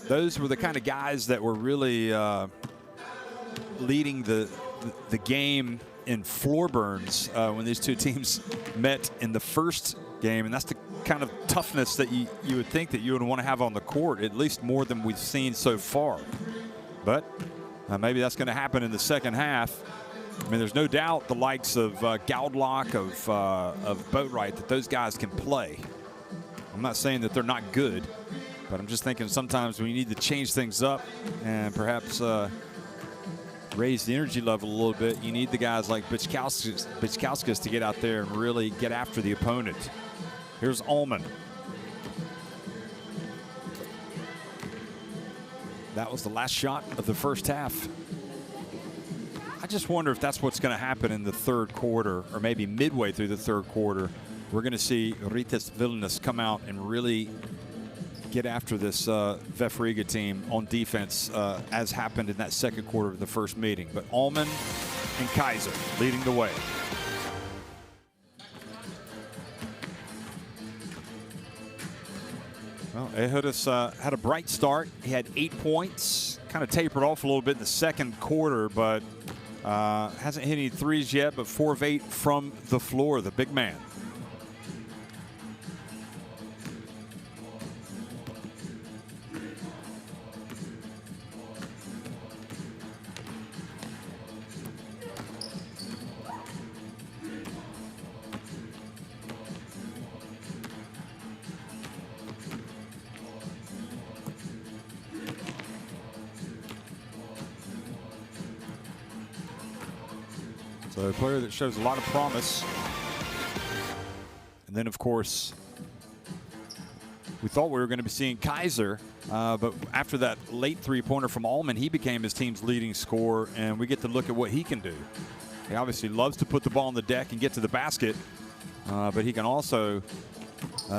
those were the kind of guys that were really leading the game in floor burns when these two teams met in the first game, and that's the kind of toughness that you would think that you would want to have on the court, at least more than we've seen so far. But maybe that's going to happen in the second half. I mean, there's no doubt the likes of Gaudlak, of Boatwright, that those guys can play. I'm not saying that they're not good, but I'm just thinking sometimes we need to change things up and perhaps raise the energy level a little bit. You need the guys like Bichkauskas to get out there and really get after the opponent. Here's Allman. That was the last shot of the first half. I just wonder if that's what's going to happen in the third quarter, or maybe midway through the third quarter. We're going to see Rytas Vilnius come out and really get after this VEF Riga team on defense, as happened in that second quarter of the first meeting. But Allman and Kaiser leading the way. Well, Ehudis had a bright start. He had 8 points, kind of tapered off a little bit in the second quarter, but hasn't hit any threes yet, but 4 of 8 from the floor, the big man. So a player that shows a lot of promise. And then, of course, we thought we were going to be seeing Kaiser, but after that late three-pointer from Allman, he became his team's leading scorer, and we get to look at what he can do. He obviously loves to put the ball on the deck and get to the basket, but he can also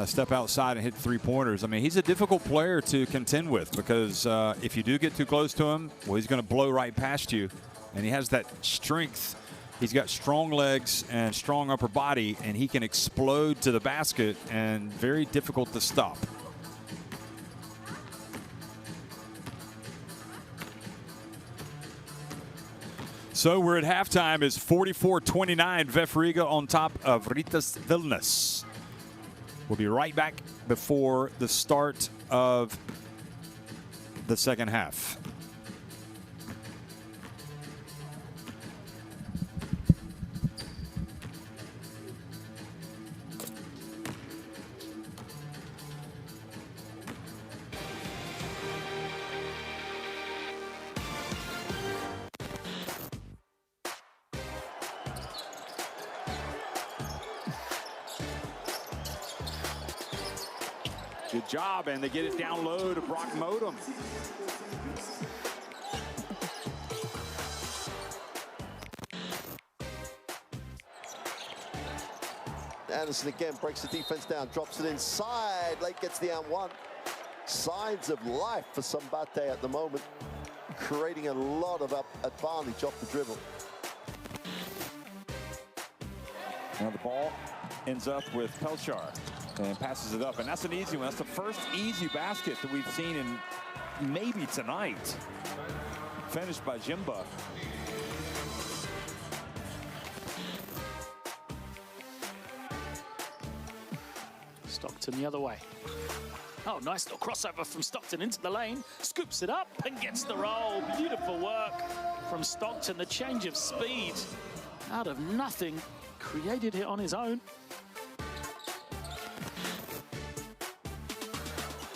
step outside and hit three-pointers. I mean, he's a difficult player to contend with because if you do get too close to him, well, he's going to blow right past you, and he has that strength. He's got strong legs and strong upper body, and he can explode to the basket and very difficult to stop. So we're at halftime. It's 44-29, VEF Riga on top of Rytas Vilnius. We'll be right back before the start of the second half. Good job, and they get it down low to Brock Modem. Anderson again breaks the defense down, drops it inside. Lake gets the and one. Signs of life for Sambate at the moment, creating a lot of advantage off the dribble. Now the ball ends up with Pelchar and passes it up, and that's an easy one. That's the first easy basket that we've seen in maybe tonight. Finished by Jimba. Stockton the other way. Oh, nice little crossover from Stockton into the lane. Scoops it up and gets the roll. Beautiful work from Stockton. The change of speed out of nothing. Created it on his own.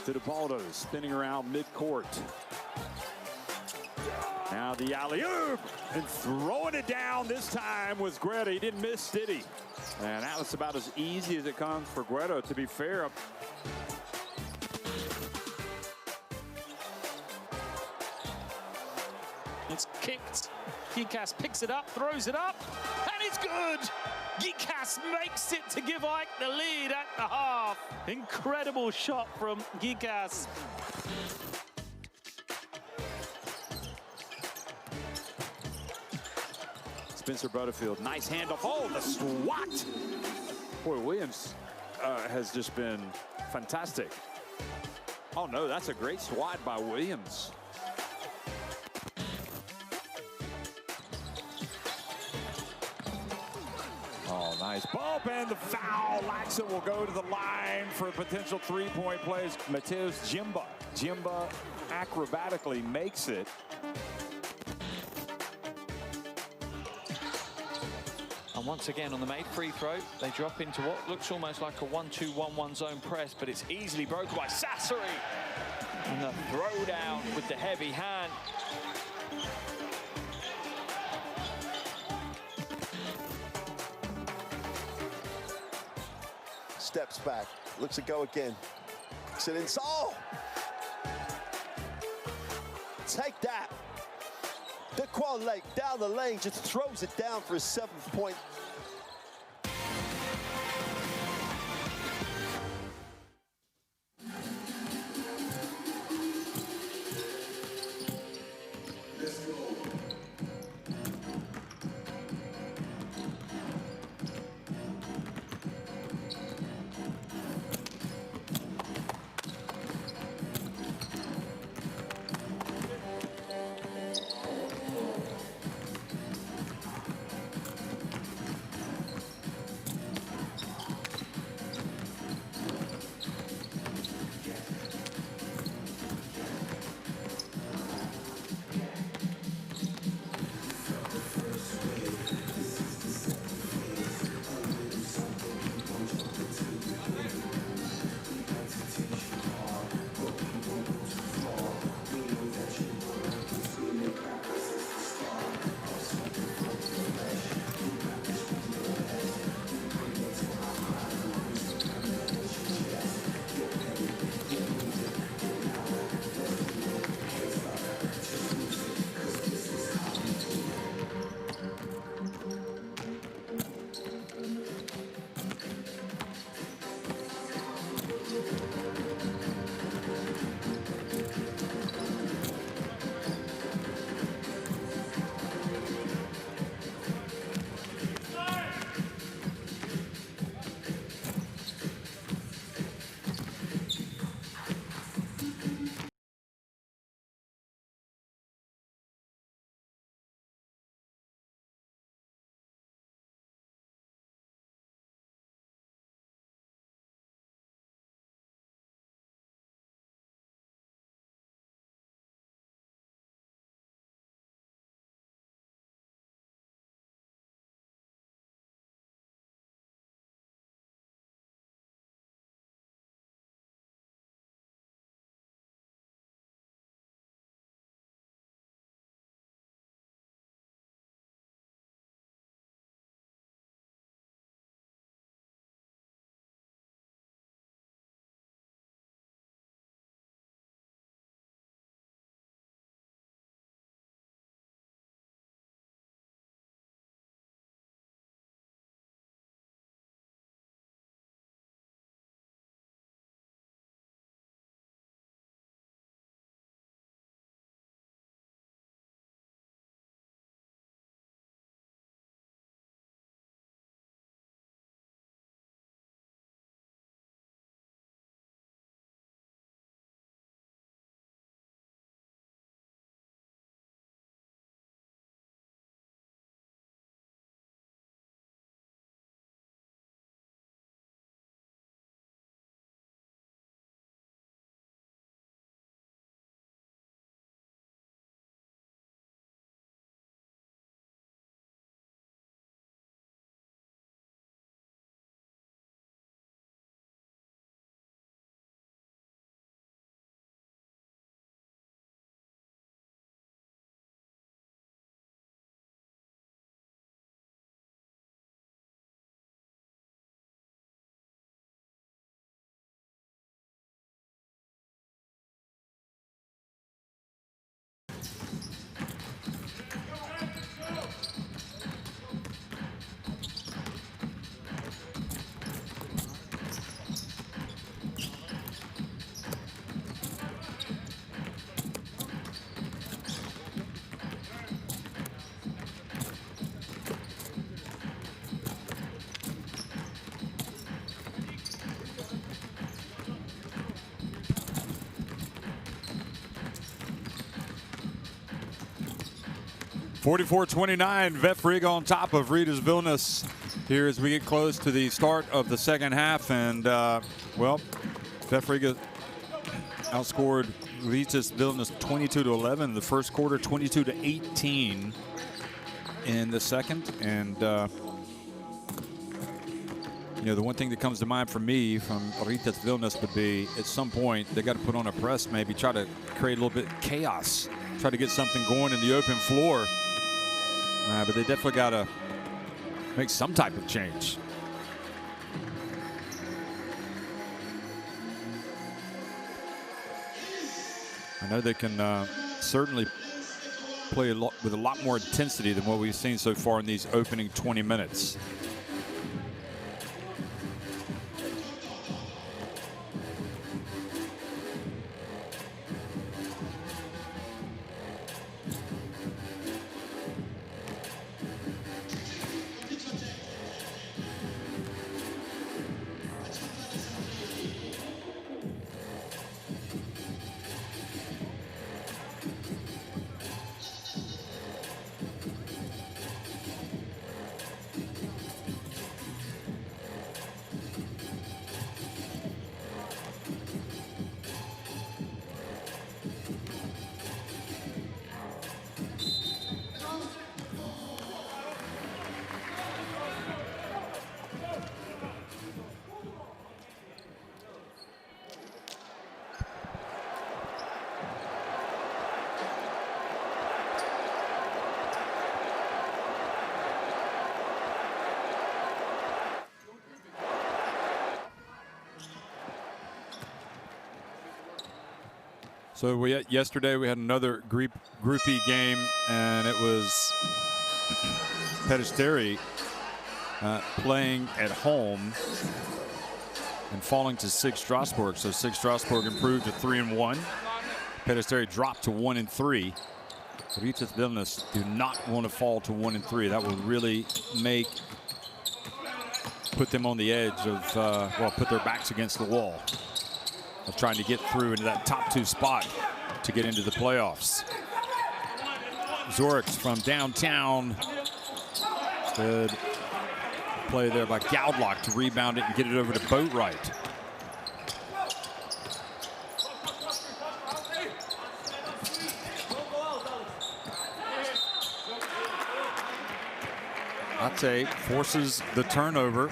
Fittipaldo spinning around midcourt. Now the alley-oop, and throwing it down this time was Greta. He didn't miss, did he? And that was about as easy as it comes for Greta, to be fair. It's kicked. Gikas picks it up, throws it up, and it's good. Gikas makes it to give Ike the lead at the half. Incredible shot from Gikas. Spencer Butterfield, nice handoff. Oh, the swat! Boy, Williams has just been fantastic. Oh no, that's a great swat by Williams. Oh, nice bump, and the foul. Laxon will go to the line for a potential three-point plays. Mateus Jimba. Jimba acrobatically makes it. And once again, on the made free throw, they drop into what looks almost like a 1-2-1-1 zone press, but it's easily broken by Sassari. And the throwdown with the heavy hand. Steps back, looks to go again. Sit in. Oh! Take that. Daquan Lake down the lane, just throws it down for his 7th point. 44-29, VEF Riga on top of Rytas Vilnius here as we get close to the start of the second half. And, well, VEF Riga outscored Rytas Vilnius 22-11 in the first quarter, 22-18 in the second. And, you know, the one thing that comes to mind for me from Rytas Vilnius would be at some point they got to put on a press, maybe try to create a little bit of chaos, try to get something going in the open floor. But they definitely got to make some type of change. I know they can certainly play with a lot more intensity than what we've seen so far in these opening 20 minutes. So yesterday we had another groupie game, and it was Peristeri playing at home and falling to SIG Strasbourg. So SIG Strasbourg improved to 3-1. Peristeri dropped to 1-3. Rytas Vilnius do not want to fall to 1-3. That will really put them on the edge of, well, put their backs against the wall of trying to get through into that top 2 spot to get into the playoffs. Zorix from downtown. Good play there by Gaudlock to rebound it and get it over to Boatwright. Ate forces the turnover.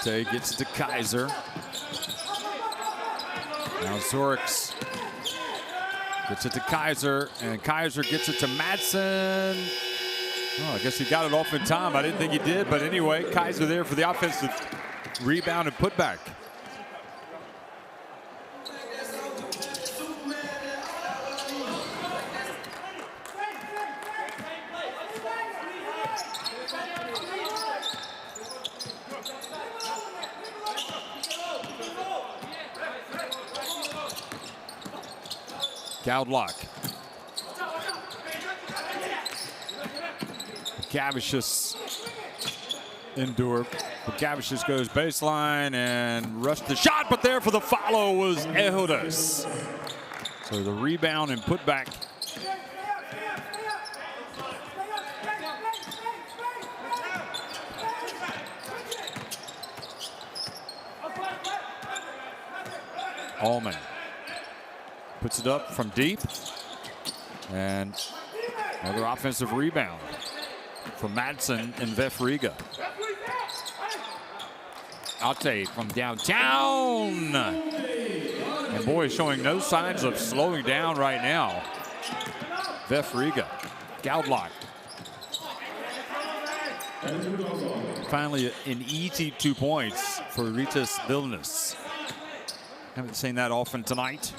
Ate gets it to Kaiser. Now Zorix gets it to Kaiser, and Kaiser gets it to Madsen. Oh, I guess he got it off in time. I didn't think he did, but anyway, Kaiser there for the offensive rebound and putback. Gaudlock. Gavicius endure. But Gavicius goes baseline and rushed the shot, but there for the follow was Ehodas. So the rebound and putback. Allman puts it up from deep, and another offensive rebound from Madsen and VEF Riga. Ate from downtown, and boy, showing no signs of slowing down right now. VEF Riga. Gaudlock. Finally, an easy 2 points for Rytas Vilnius. Haven't seen that often tonight.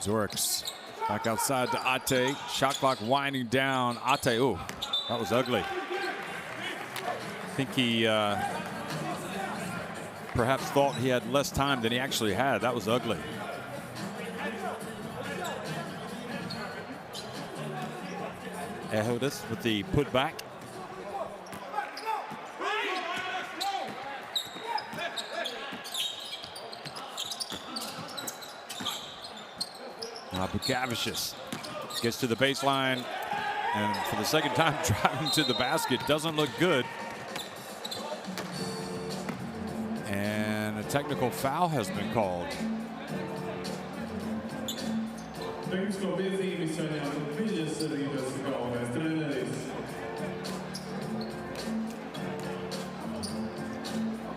Zorix Back outside to Ate. Shot clock winding down. Ate, oh, that was ugly. I think he perhaps thought he had less time than he actually had. That was ugly. Ehodas with the putback. Bukavicius gets to the baseline, and for the second time driving to the basket, doesn't look good. And a technical foul has been called.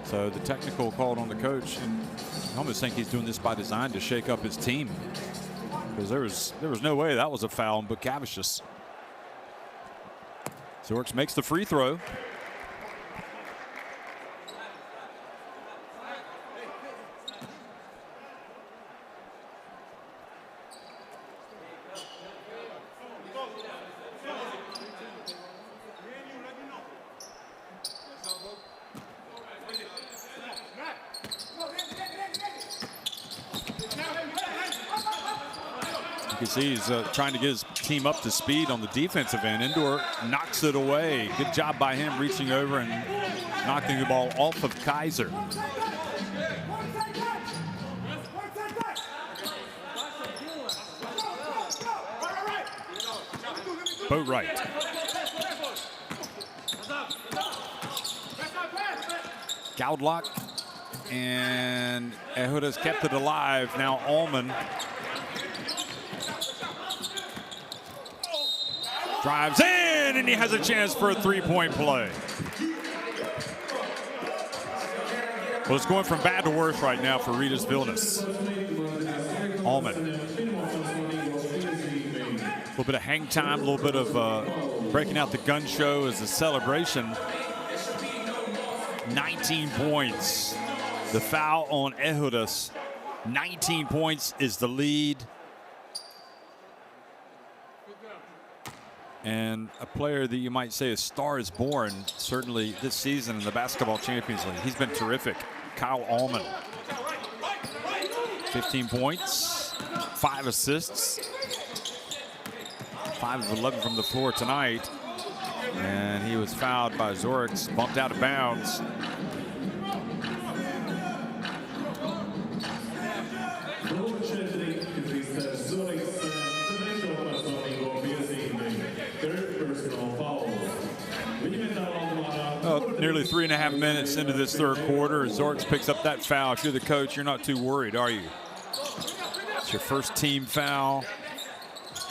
So the technical called on the coach, and I almost think he's doing this by design to shake up his team, because there was no way that was a foul on Bukavicius. Zorks makes the free throw. You see he's trying to get his team up to speed on the defensive end. Indoor knocks it away. Good job by him reaching over and knocking the ball off of Kaiser. Boatwright. Gaudlock, and Ehoda's kept it alive. Now Allman drives in, and he has a chance for a three-point play. Well, it's going from bad to worse right now for Rytas Vilnius. Allman. A little bit of hang time, a little bit of breaking out the gun show as a celebration. 19 points. The foul on Ehodas. 19 points is the lead. And a player that you might say a star is born, certainly this season in the Basketball Champions League. He's been terrific. Kyle Allman. 15 points, 5 assists. 5 of 11 from the floor tonight. And he was fouled by Zorks, bumped out of bounds. Nearly 3.5 minutes into this third quarter, Zorks picks up that foul. If you're the coach, you're not too worried, are you? It's your first team foul.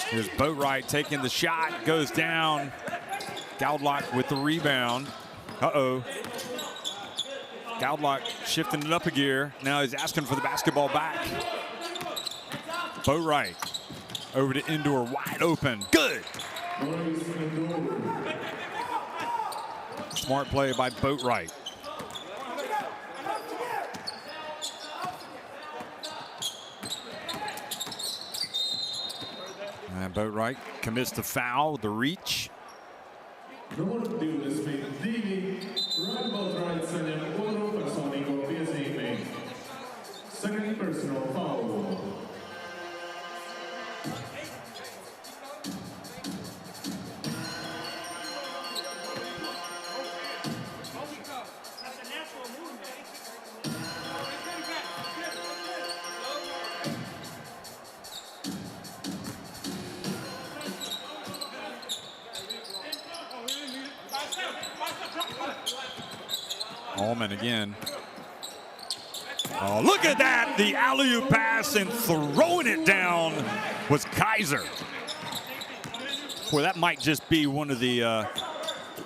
Here's Boatwright taking the shot, goes down. Gaudlock with the rebound. Uh-oh. Gaudlock shifting it up a gear. Now he's asking for the basketball back. Boatwright over to Indoor, wide open. Good. Smart play by Boatwright. And Boatwright commits the foul, the reach. Second personal foul. Allman again. Oh, look at that. The alley-oop pass and throwing it down was Kaiser. Boy, that might just be one of the,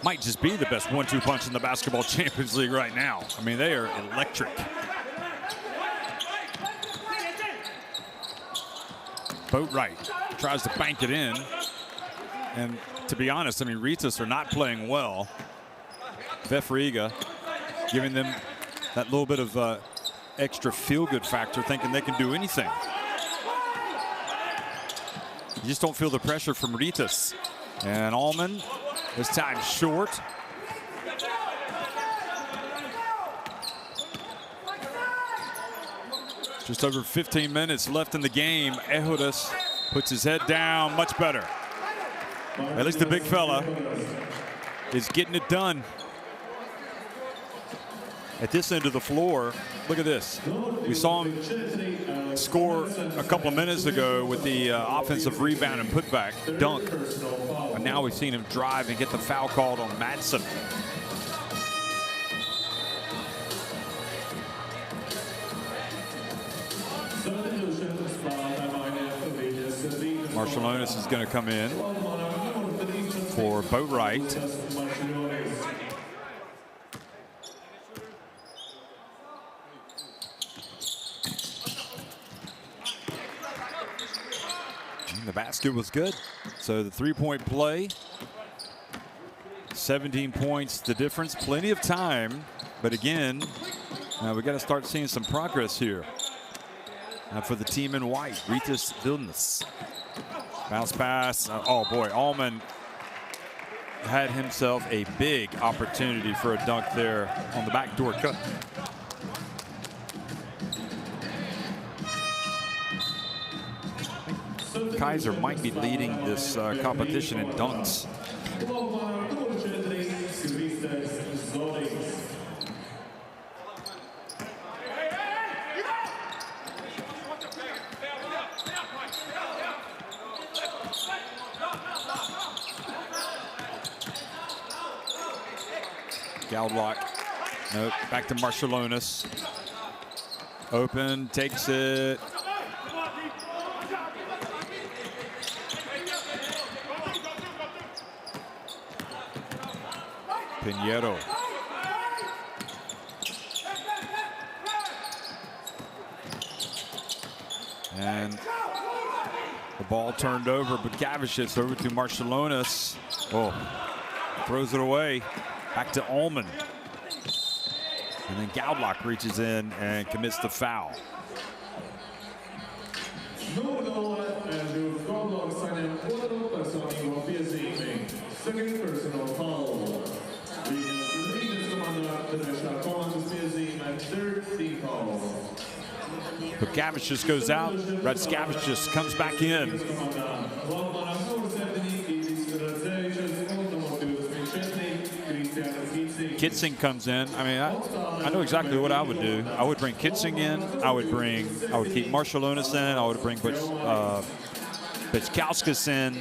might just be the best 1-2 punch in the Basketball Champions League right now. I mean, they are electric. Boatwright tries to bank it in. And to be honest, I mean, Rytas are not playing well. VEF Riga giving them that little bit of extra feel-good factor, thinking they can do anything. You just don't feel the pressure from Rytas. And Allman, this time short. Just over 15 minutes left in the game. Ehudas puts his head down, much better. At least the big fella is getting it done. At this end of the floor, look at this. We saw him score a couple of minutes ago with the offensive rebound and putback dunk. And now we've seen him drive and get the foul called on Madsen. Marshallonis is going to come in for Boatwright. And the basket was good. So the three-point play, 17 points the difference. Plenty of time, but again, we got to start seeing some progress here. For the team in white, Rytas Vilnius. Bounce pass. Oh boy, Allman had himself a big opportunity for a dunk there on the backdoor cut. Kaiser might be leading this competition in dunks. Gaudlock, nope, back to Marshallonis. Open, takes it. Pinheiro. And the ball turned over, but Gavicius over to Marshallonis. Oh, throws it away. Back to Allman. And then Gaudlock reaches in and commits the foul. Second personal foul. But Gavicius goes out. Rytas comes back in. Kitzing comes in. I mean, I know exactly what I would do. I would bring Kitzing in. I would keep Marshallonis in. I would bring Butchkauskas in.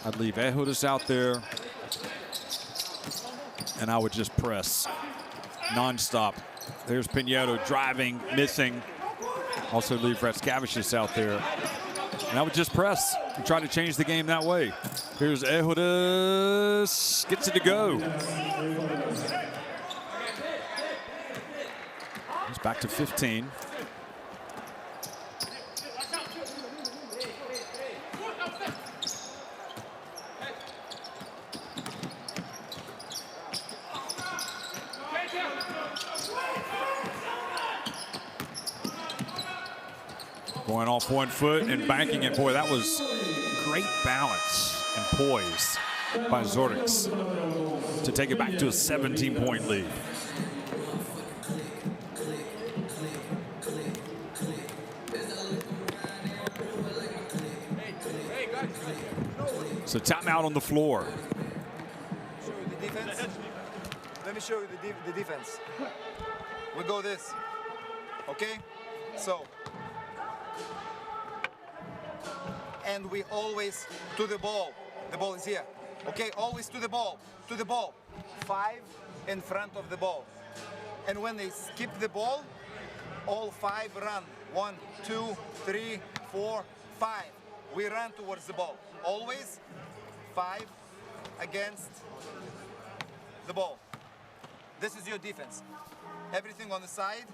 I'd leave Ehudas out there. And I would just press nonstop. There's Pinheiro driving, missing. Also leave Rytas out there. And I would just press and try to change the game that way. Here's Ehudas, gets it to go. He's back to 15. Going off 1 foot and banking it. Boy, that was great balance and poise by Zorix to take it back to a 17-point lead. So timeout on the floor. Show you the defense. Let me show you the defense. We go this. Okay? So. And we always to the ball. The ball is here. Okay, always to the ball. To the ball. 5 in front of the ball. And when they skip the ball, all 5 run. 1, 2, 3, 4, 5. We run towards the ball. Always 5 against the ball. This is your defense. Everything on the side.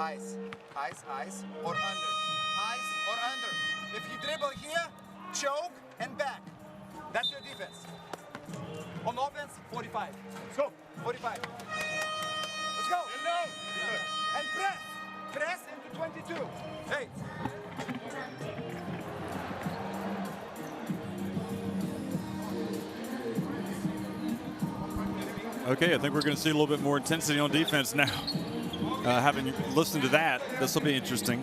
Eyes, eyes, eyes, or under. Eyes or under. If you dribble here, choke and back. That's your defense. On offense, 45. Let's go. 45. Let's Let's go. And press. Press into 22. Hey. Okay, I think we're going to see a little bit more intensity on defense now. Having listened to that, this will be interesting.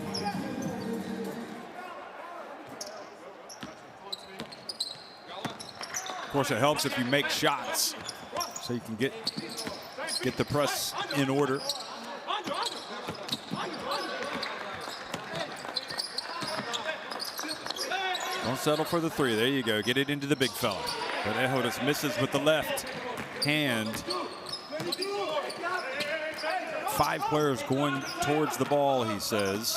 Of course, it helps if you make shots, so you can get the press in order. Don't settle for the three. There you go. Get it into the big fella. But Ehodas misses with the left hand. 5 players going towards the ball, he says.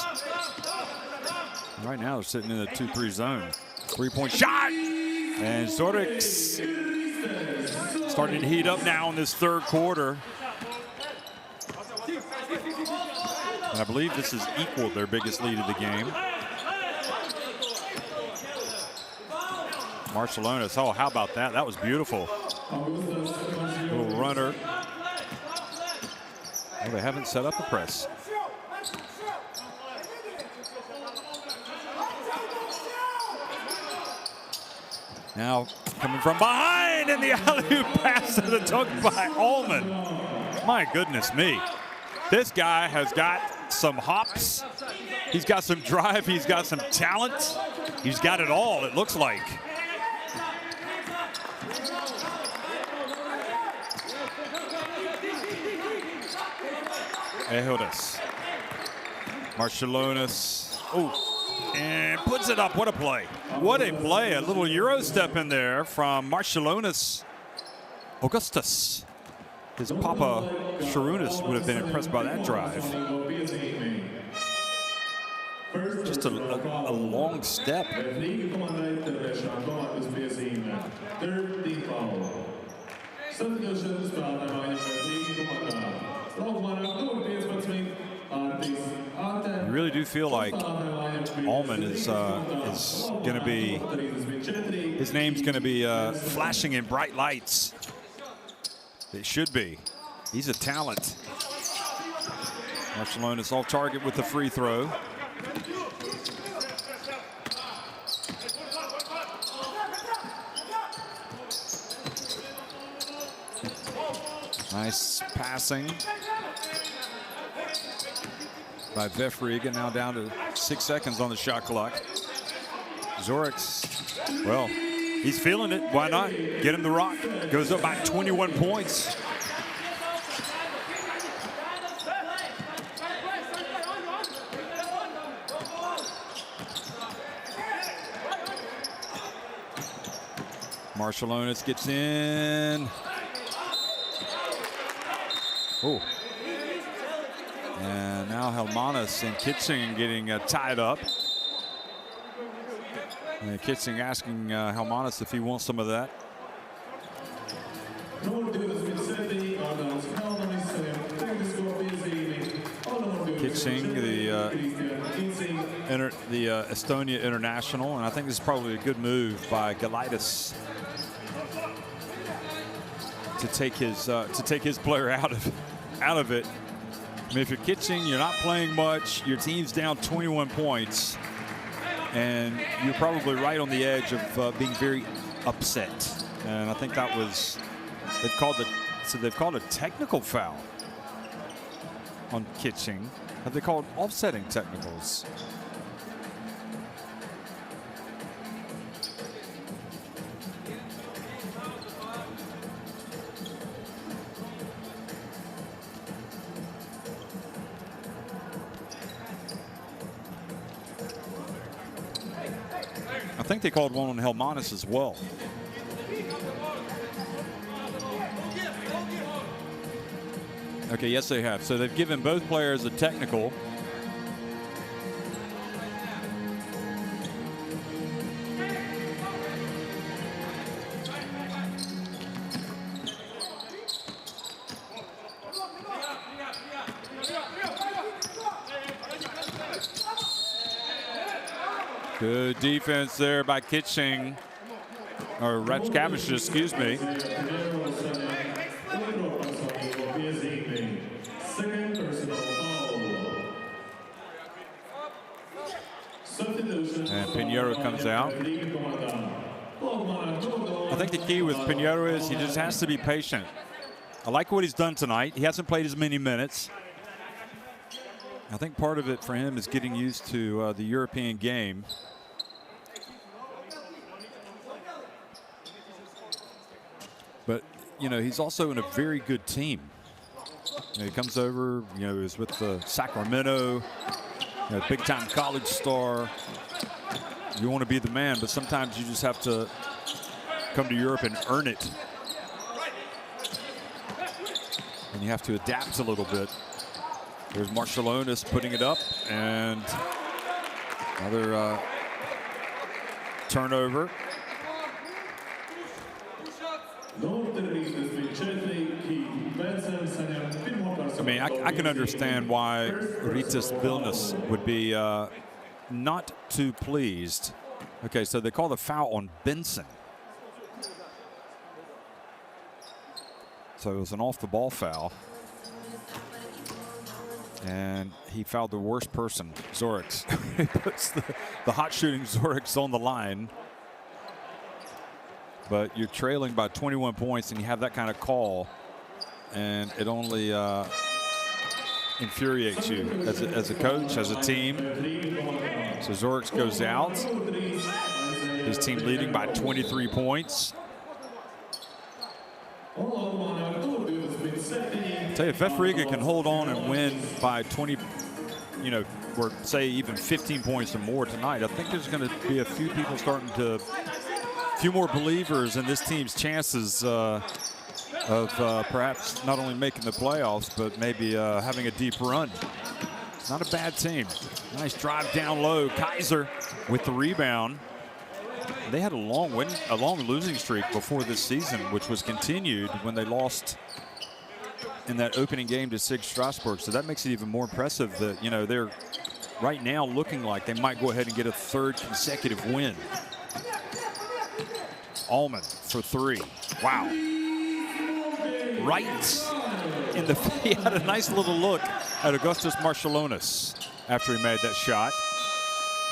Right now they're sitting in the 2-3 zone. 3-point shot. And Zorix starting to heat up now in this third quarter. And I believe this has equaled their biggest lead of the game. Marciulionis, oh, how about that? That was beautiful. Little runner. Oh, they haven't set up a press. Now coming from behind, and the alley-oop pass to the dunk by Allman. My goodness me. This guy has got some hops. He's got some drive. He's got some talent. He's got it all, it looks like. Ehodas. Marciulionis. Oh, and puts it up. What a play. What a play. A little Euro step in there from Marciulionis. Augustus. His papa, Sharunas, would have been impressed by that drive. Just a long step. You really do feel like Allman is going to be, his name's going to be flashing in bright lights. It should be. He's a talent. Marciulionis off target with the free throw. Nice passing by VEF Riga, now down to 6 seconds on the shot clock. Zorix, well, he's feeling it. Why not? Get him the rock. Goes up by 21 points. Marciulionis gets in. Oh. And now Helmanis and Kitsing getting tied up. And Kitsing asking Helmanis if he wants some of that. Kitsing, the Estonia international, and I think this is probably a good move by Galitis to take his player out of it. I mean, if you're Kitsing, you're not playing much. Your team's down 21 points, and you're probably right on the edge of being very upset. And I think that was they've called a technical foul on Kitsing. Have they called offsetting technicals? I think they called one on Helmanis as well. Okay, yes, they have. So they've given both players a technical. Good defense there by Kitsing, or Ratchkavish, excuse me. Second personal foul. Substitution. And Pinheiro comes out. I think the key with Pinheiro is he just has to be patient. I like what he's done tonight. He hasn't played as many minutes. I think part of it for him is getting used to the European game. But, you know, he's also in a very good team. You know, he comes over, you know, is with the Sacramento, you know, big-time college star. You want to be the man, but sometimes you just have to come to Europe and earn it. And you have to adapt a little bit. There's Marciulionis putting it up, and another turnover. I mean, I can understand why Rytas Vilnius would be not too pleased. Okay, so they call the foul on Benson. So it was an off-the-ball foul. And he fouled the worst person, Zorix. He puts the hot shooting Zorix on the line. But you're trailing by 21 points and you have that kind of call, and it only infuriates you as a coach, as a team. So Zorix goes out. His team leading by 23 points. Tell you, if VEF Riga can hold on and win by 20, you know, or say even 15 points or more tonight, I think there's going to be a few people starting to, a few more believers in this team's chances of perhaps not only making the playoffs, but maybe having a deep run. It's not a bad team. Nice drive down low. Kaiser with the rebound. They had a long losing streak before this season, which was continued when they lost in that opening game to SIG Strasbourg. So that makes it even more impressive that, you know, they're right now looking like they might go ahead and get a third consecutive win. Allman for three. Wow. Right in the, he had a nice little look at Augustas Marciulionis after he made that shot.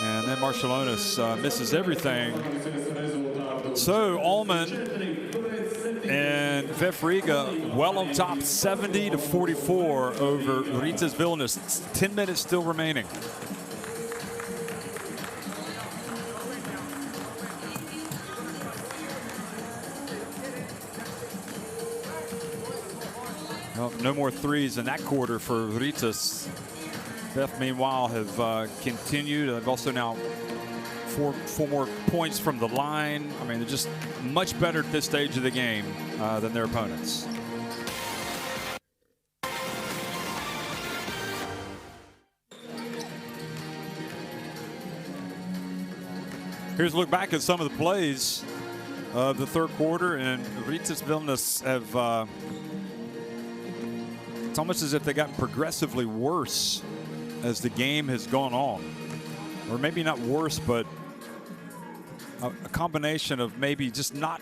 And then Marciulionis misses everything. So Allman and VEF Riga well on top, 70-44 over Rytas Vilnius. 10 minutes still remaining. Well, no more threes in that quarter for Rytas. VEF, meanwhile, have continued. They've also now four more points from the line. I mean, they're just much better at this stage of the game than their opponents. Here's a look back at some of the plays of the third quarter, and Rytas Vilnius have, it's almost as if they got progressively worse as the game has gone on. Or maybe not worse, but a combination of maybe just not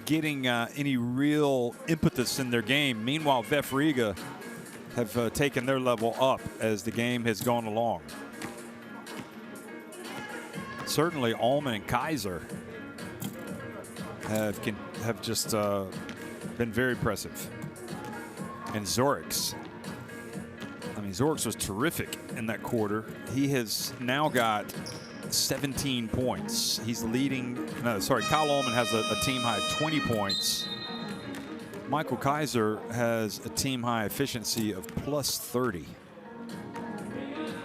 getting any real impetus in their game. Meanwhile, VEF Riga have taken their level up as the game has gone along. Certainly, Allman and Kaiser have just been very impressive. And Zorix. I mean, Zorix was terrific in that quarter. He has now got 17 points. He's leading. No, sorry, Kyle Allman has a team high 20 points. Michael Kaiser has a team high efficiency of plus 30.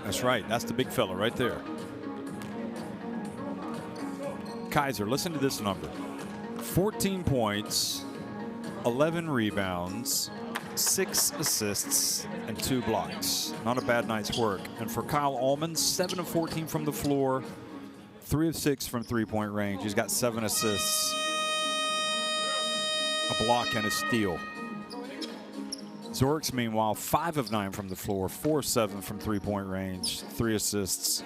That's right. That's the big fella right there. Kaiser, listen to this number. 14 points, 11 rebounds, 6 assists, and 2 blocks. Not a bad night's work. And for Kyle Allman, 7 of 14 from the floor, 3 of 6 from three-point range. He's got 7 assists, a block, and a steal. Zorix, meanwhile, 5 of 9 from the floor, 4 of 7 from three-point range, 3 assists,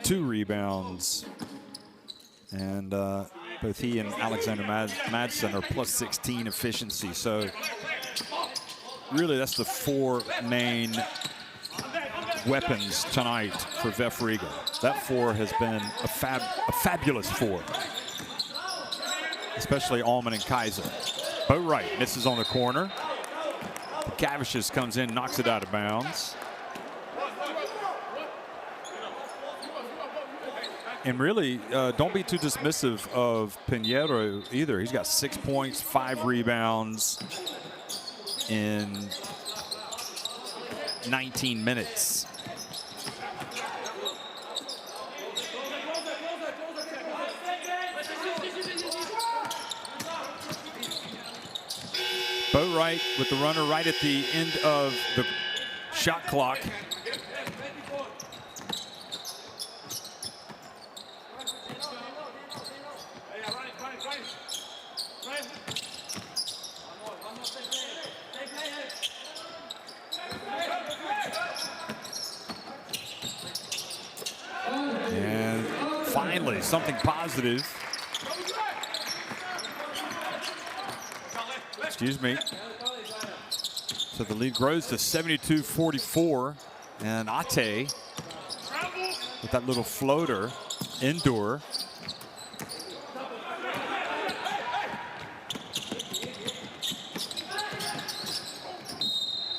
2 rebounds. And both he and Alexander Madsen are plus 16 efficiency. So really, that's the 4 main weapons tonight for VEF Riga. That 4 has been a fabulous 4, especially Allman and Kaiser. Boatwright misses on the corner. Cavicius comes in, knocks it out of bounds. And really, don't be too dismissive of Pinheiro either. He's got 6 points, 5 rebounds in 19 minutes. Boatwright with the runner right at the end of the shot clock. And finally, something positive. Excuse me. So the lead grows to 72-44, and Ate with that little floater indoor.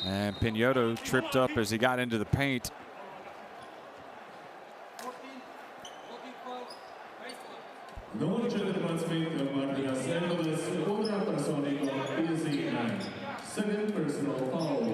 And Pinheiro tripped up as he got into the paint. Second personal foul.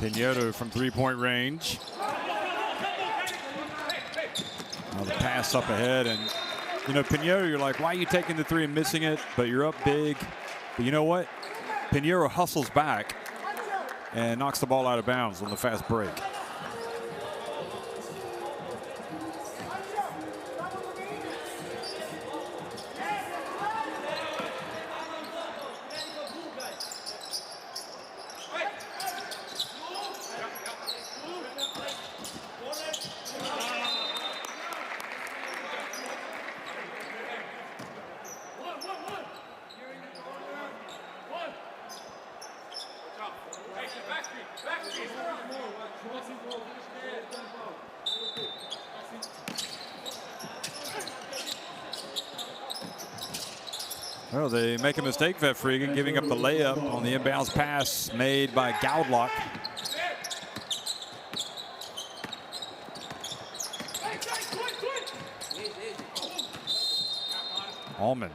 Pinheiro from three-point range. Now the pass up ahead, and you know, Pinheiro, you're like, why are you taking the 3 and missing it? But you're up big. But you know what? Pinheiro hustles back and knocks the ball out of bounds on the fast break. Well, they make a mistake, VEF Riga, giving up the layup on the inbounds pass made by Gaudlock. Allman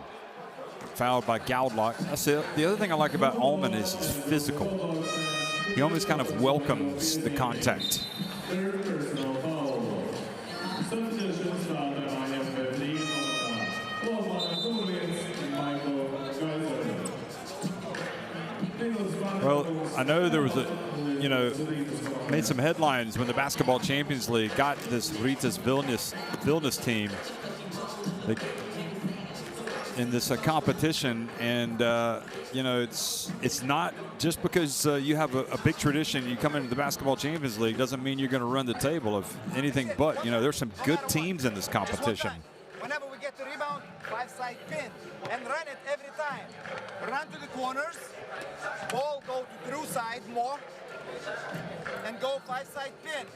fouled by Gaudlock. That's it. The other thing I like about Allman is he's physical. He almost kind of welcomes the contact. Well, I know there was a, you know, made some headlines when the Basketball Champions League got this Rytas Vilnius team in this competition, and you know, it's not just because you have a big tradition, you come into the Basketball Champions League doesn't mean you're going to run the table of anything but. You know, there's some good teams in this competition. Whenever we get the rebound, 5-side pin and run it every time. Run to the corners, ball go to through side more, and go 5-side pin.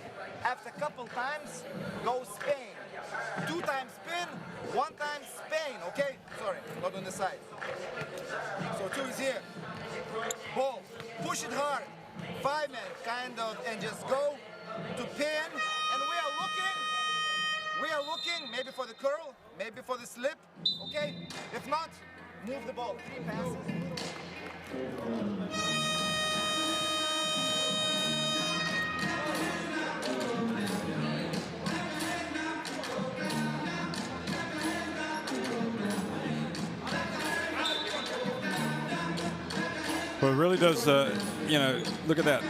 After a couple times, go Spain. 2 times spin, 1 time Spain, okay? Sorry, not on the side. So 2 is here. Ball, push it hard. 5 men, kind of, and just go to pin. And we are looking We are looking maybe for the curl, maybe for the slip, okay? If not, move the ball. 3 passes. Well, it really does, you know, look at that.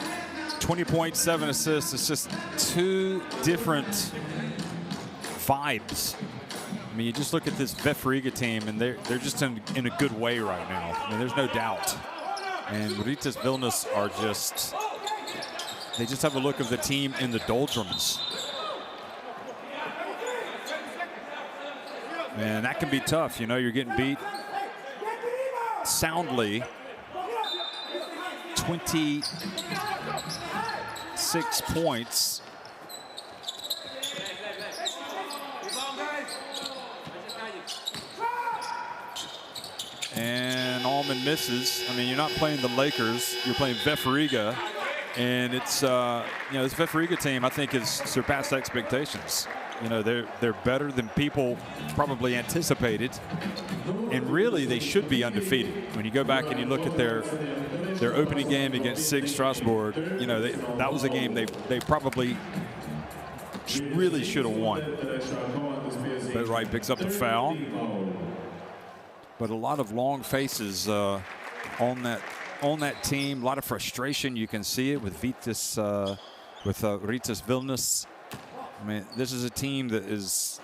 20 points, 7 assists. It's just 2 different vibes. I mean, you just look at this VEF Riga team, and they're just in a good way right now. I mean, there's no doubt. And Rytas Vilnius are just, they just have a look of the team in the doldrums. And that can be tough. You know, you're getting beat soundly. 26 points. And Allman misses. I mean, you're not playing the Lakers, you're playing VEF Riga. And it's, you know, this VEF Riga team, I think, has surpassed expectations. You know, they're better than people probably anticipated. And really, they should be undefeated. When you go back and you look at their opening game against SIG Strasbourg, you know, that was a game they probably really should have won. But Wright picks up the foul. But a lot of long faces on that team. A lot of frustration. You can see it with Rytas Vilnius. I mean, this is a team that is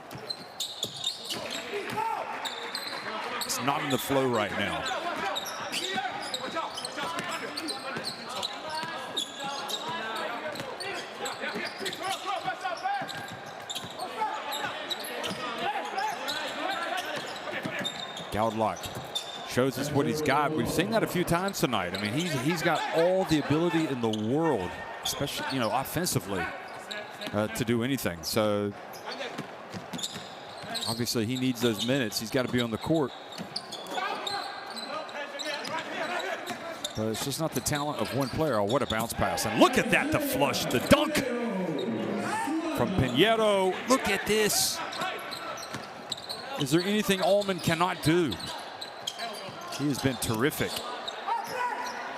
it's not in the flow right now. Gaudlock shows us what he's got. We've seen that a few times tonight. I mean, he's got all the ability in the world, especially, you know, offensively, to do anything. So obviously he needs those minutes. He's got to be on the court. But it's just not the talent of one player. Oh, what a bounce pass. And look at that, the flush, the dunk from Pinheiro. Look at this. Is there anything Allman cannot do? He has been terrific.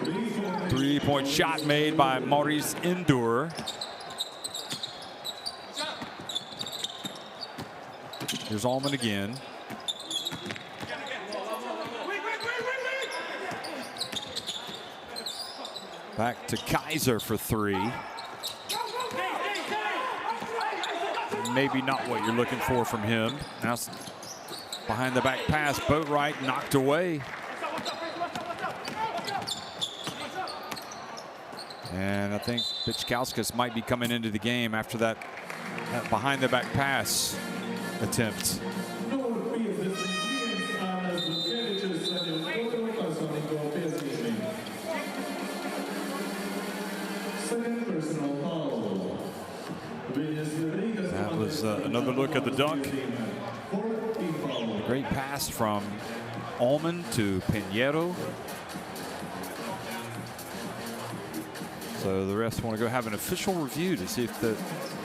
3-point shot made by Maurice Endur. Here's Allman again. Back to Kaiser for 3. Maybe not what you're looking for from him. Now behind the back pass, Boatwright knocked away. And I think Bichkauskas might be coming into the game after that behind the back pass attempt. That was another look at the dunk. A great pass from Allman to Pinheiro. So the refs want to go have an official review to see if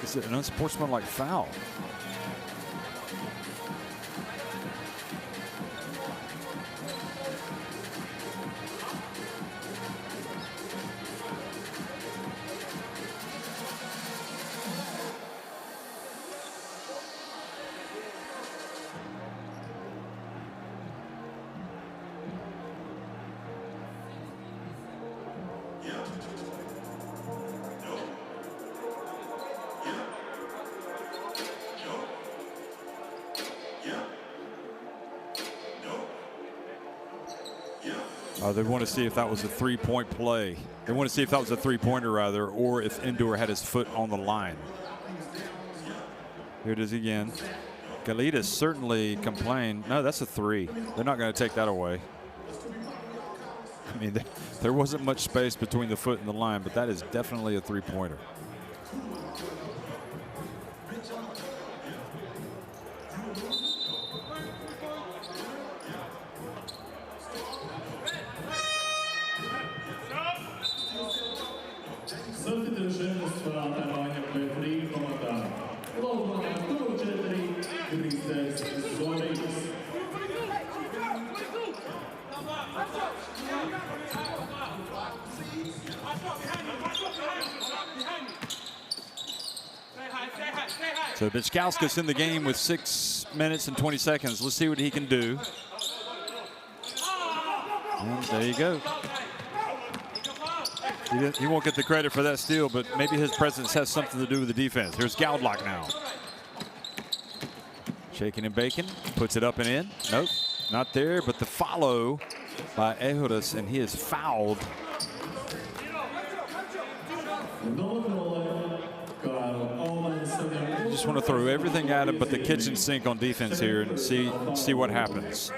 is it an unsportsmanlike foul. They want to see if that was a three-point play. They want to see if that was a three-pointer, rather, or if Endur had his foot on the line. Here it is again. Galitas certainly complained. No, that's a 3. They're not going to take that away. I mean, there wasn't much space between the foot and the line, but that is definitely a three-pointer. Drużyny z Fananem VEF Riga komanda. London 2-4. So Bichkauskas in the game with 6 minutes and 20 seconds. Let's see what he can do. And there you go. He won't get the credit for that steal, but maybe his presence has something to do with the defense. Here's Gaudlock now. Shaking and baking, puts it up and in. Nope, not there, but the follow by Ehodas, and he is fouled. I just want to throw everything at him but the kitchen sink on defense here and see what happens.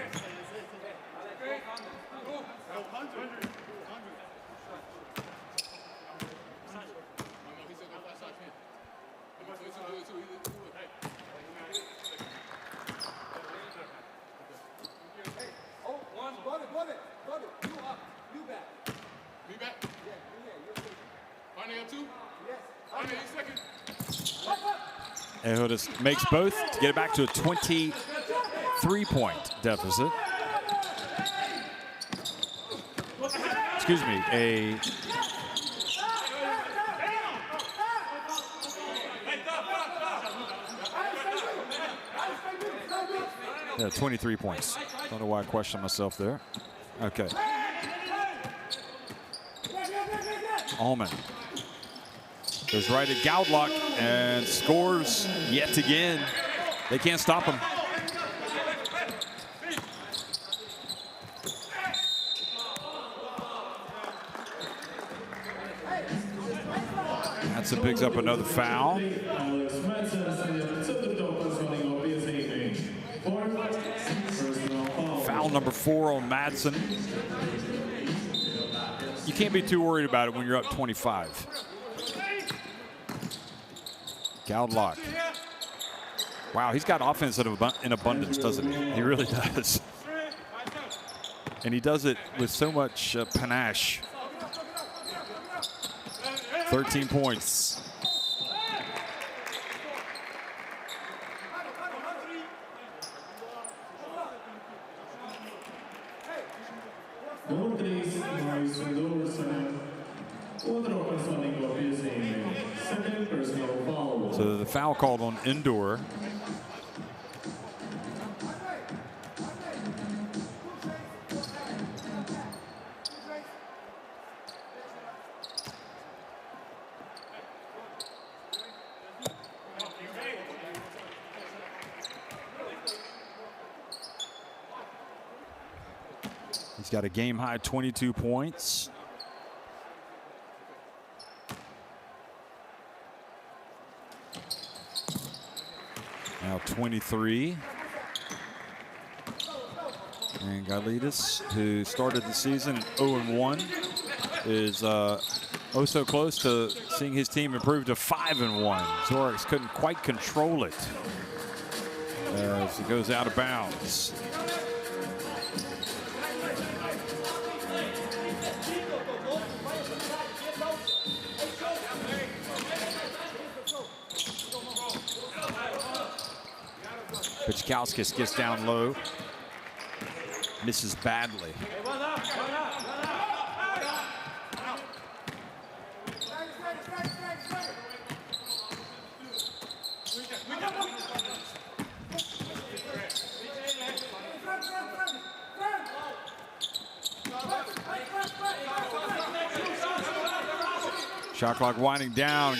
Ehodas makes both to get it back to a 23-point deficit. Excuse me, yeah, 23 points. Don't know why I questioned myself there. Okay. Allman goes right at Gaudlock and scores yet again. They can't stop him. That's picks up another foul. Foul number 4 on Madsen. You can't be too worried about it when you're up 25. Gaudlock. Wow, he's got offense in abundance, doesn't he? He really does. And he does it with so much panache. 13 points. So the foul called on Indoor. He's got a game-high 22 points. Now 23. And Galidas, who started the season 0-1, is oh so close to seeing his team improve to 5-1. Zorix couldn't quite control it as it goes out of bounds. Bichkauskas gets down low, misses badly. Shot clock winding down,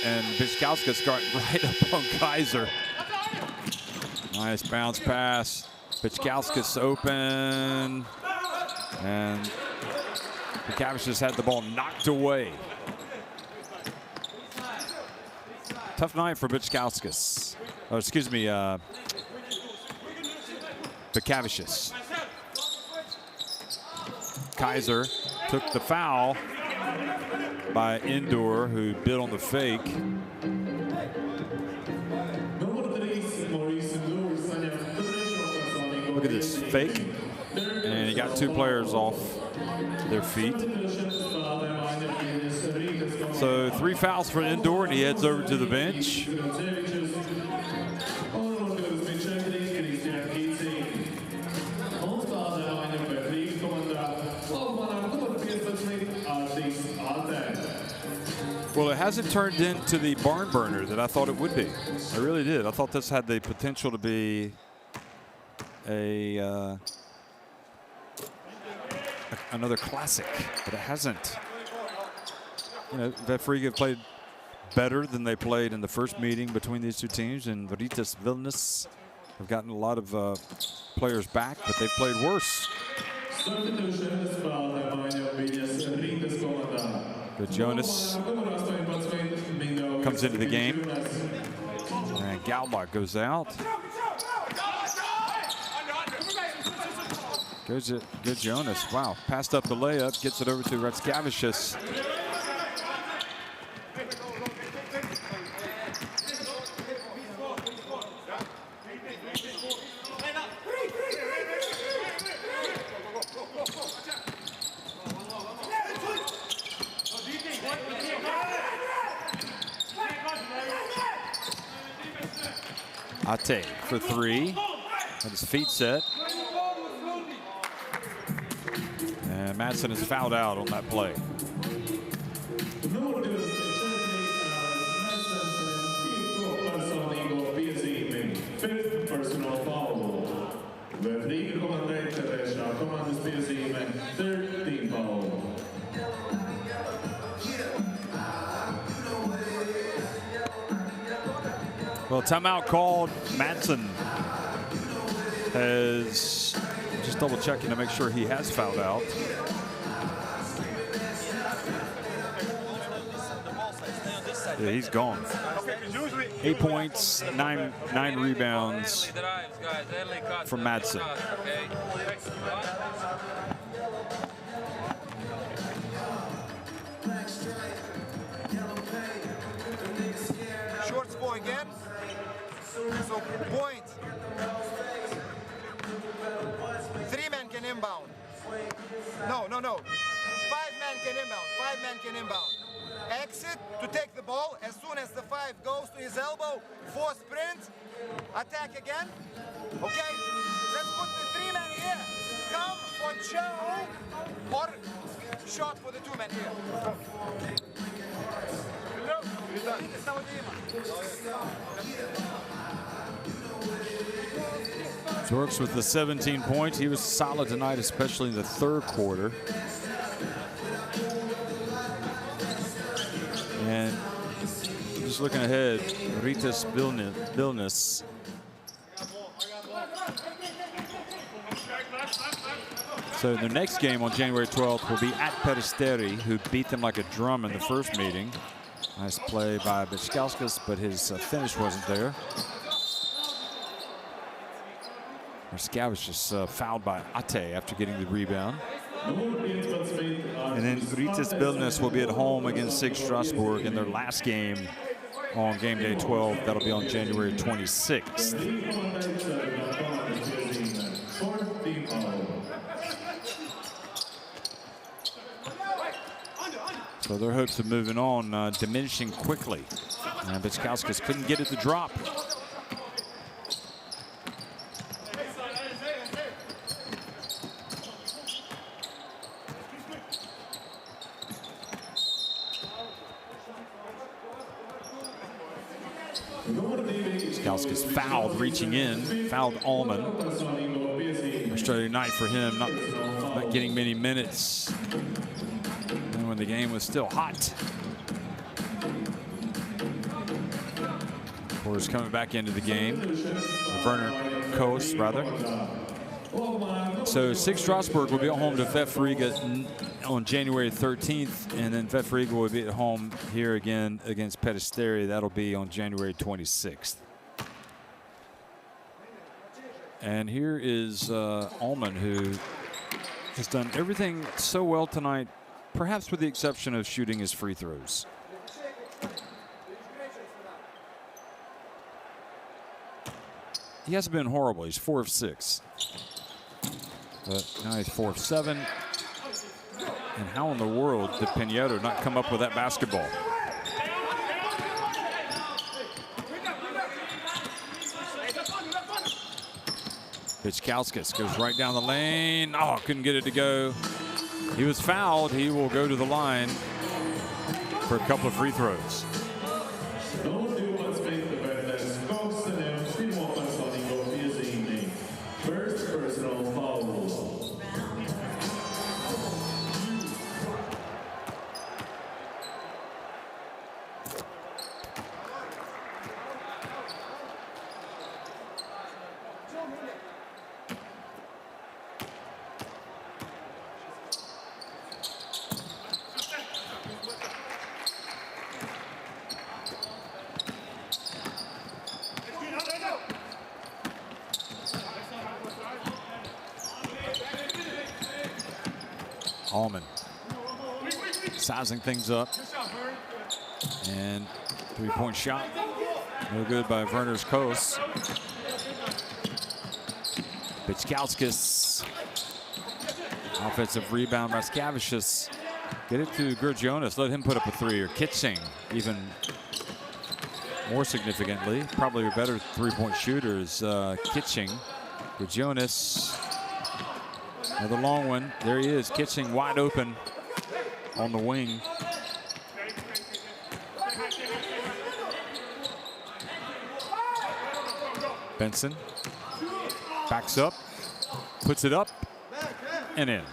and Bichkauskas got right up on Kaiser. Nice bounce pass. Bichkauskas open. And Bichkauskas just had the ball knocked away. Tough night for Bichkauskas. Oh, excuse me, Bichkauskas. Kaiser took the foul by Indoor, who bid on the fake. Look at this fake, and he got 2 players off their feet. So 3 fouls for Indoor, and he heads over to the bench. Well, it hasn't turned into the barn burner that I thought it would be. I really did. I thought this had the potential to be another classic, but it hasn't. You know, VEF Riga played better than they played in the first meeting between these two teams, and Rytas Vilnius have gotten a lot of players back, but they've played worse. But Jonas comes into the game, and Galbach goes out. Good Jonas. Wow, passed up the layup, gets it over to Ratskavicius. Ate for three. Had his feet set. And Madsen is fouled out on that play. Fifth personal foul. VEF Riga komandai trešā komandas piezīme 13 foul. Well, timeout called. Madsen has just double checking to make sure he has fouled out. Yeah, he's gone. 8 points, nine rebounds from Madsen. Short score again. So point. 3 men can inbound. No. 5 men can inbound. 5 men can inbound. Exit to take the ball. As soon as the 5 goes to his elbow, 4 sprint, attack again. Okay, let's put the 3 men here. Come for chow or shot for the 2 men here. Zorks with the 17 points. He was solid tonight, especially in the third quarter. And just looking ahead, Rytas Vilnius. So the next game on January 12th will be at Peristeri, who beat them like a drum in the first meeting. Nice play by Bichkauskas, but his finish wasn't there. Scavage just fouled by Ate after getting the rebound. And then Rytas Vilnius will be at home against SIG Strasbourg in their last game on game day 12. That'll be on January 26th. So their hopes of moving on diminishing quickly. And Bichkauskas couldn't get it to drop. Bichkauskas fouled, reaching in, fouled Allman. Frustrating night for him, not getting many minutes. And when the game was still hot. Of course, coming back into the game, Werner Kos, rather. So SIG Strasbourg will be at home to VEF Riga on January 13th, and then VEF Riga will be at home here again against Peristeri. That'll be on January 26th. And here is Allman, who has done everything so well tonight, perhaps with the exception of shooting his free throws. He hasn't been horrible. He's 4 of 6. But now he's 4 of 7. And how in the world did Pinheiro not come up with that basketball? Bichkauskas goes right down the lane. Oh, couldn't get it to go. He was fouled. He will go to the line. for a couple of free throws. First personal foul. Allman sizing things up, and three-point shot no good by Werner's Kos. Bichkauskas, offensive rebound. Raskavicius, get it to Gurgionis, let him put up a three, or Kitching even more significantly, probably a better three-point shooter is Kitching. Gurgionis, another long one. There he is, Kitching wide open on the wing. Benson backs up, puts it up, and in.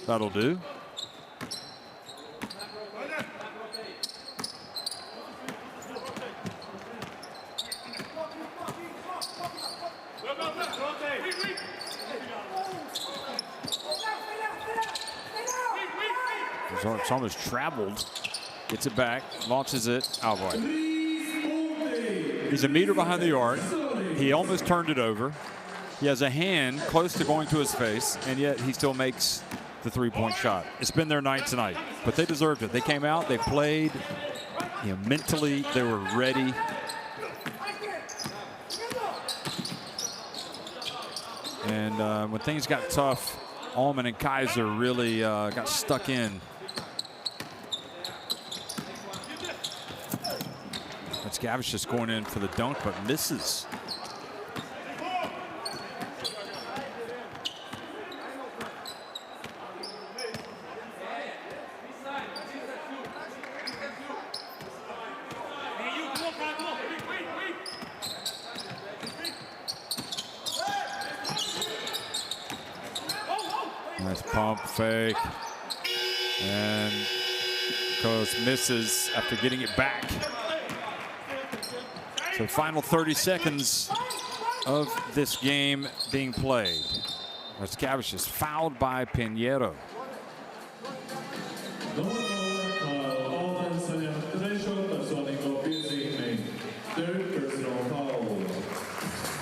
That'll do. It's almost traveled. Gets it back, launches it. Oh boy. He's a meter behind the arc. He almost turned it over. He has a hand close to going to his face, and yet he still makes the three-point shot. It's been their night tonight, but they deserved it. They came out, they played, mentally they were ready. And when things got tough, Allman and Kaiser really got stuck in. Gavish just going in for the dunk, but misses. Nice pump fake, and Kos misses after getting it back. So final 30 seconds of this game being played. Raskavicius is fouled by Pinheiro.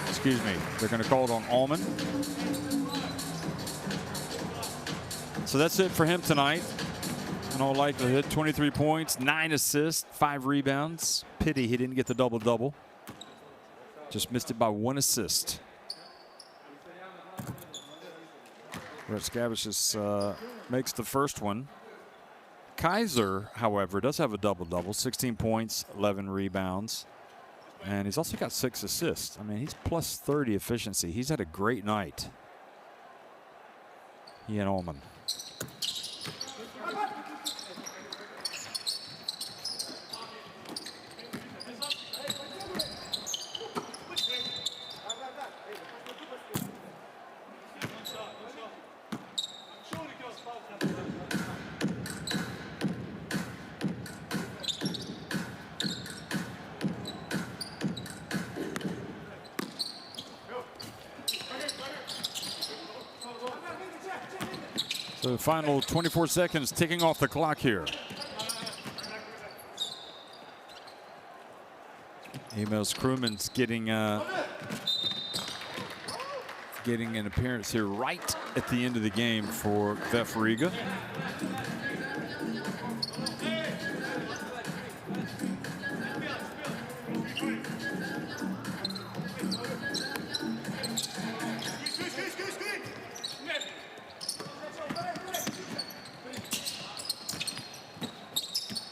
Excuse me, they're going to call it on Allman. So that's it for him tonight. In all likelihood, 23 points, 9 assists, 5 rebounds. Pity he didn't get the double-double. Just missed it by 1 assist. Raskavicius makes the first one. Kaiser, however, does have a double-double, 16 points, 11 rebounds. And he's also got 6 assists. I mean, he's plus 30 efficiency. He's had a great night. He and Allman. So final 24 seconds ticking off the clock here. Emos Krummen's getting an appearance here right at the end of the game for VEF Riga.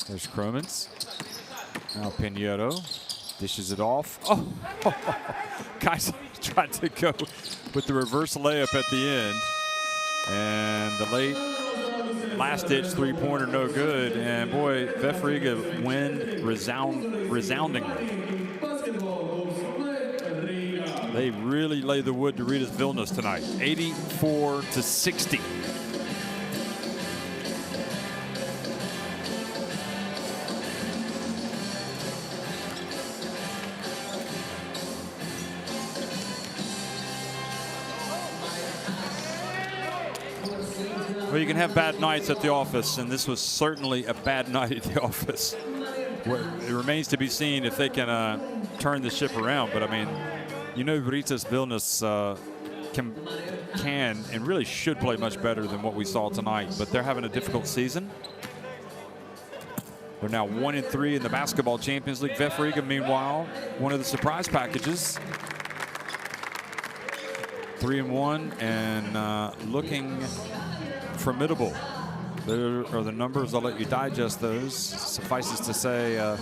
There's Krummen's. Now Pinheiro dishes it off. Oh, Kaiser tried to go with the reverse layup at the end. And the late last-ditch three-pointer no good, and boy, VEF Riga win resoundingly. They really laid the wood to Rytas Vilnius tonight, 84-60. Well, you can have bad nights at the office, and this was certainly a bad night at the office. It remains to be seen if they can turn the ship around. But I mean, you know, Rytas Vilnius can and really should play much better than what we saw tonight. But they're having a difficult season. They're now 1-3 in the Basketball Champions League. VEF Riga, meanwhile, one of the surprise packages. 3-1 and looking formidable. There are the numbers. I'll let you digest those. Suffices to say, a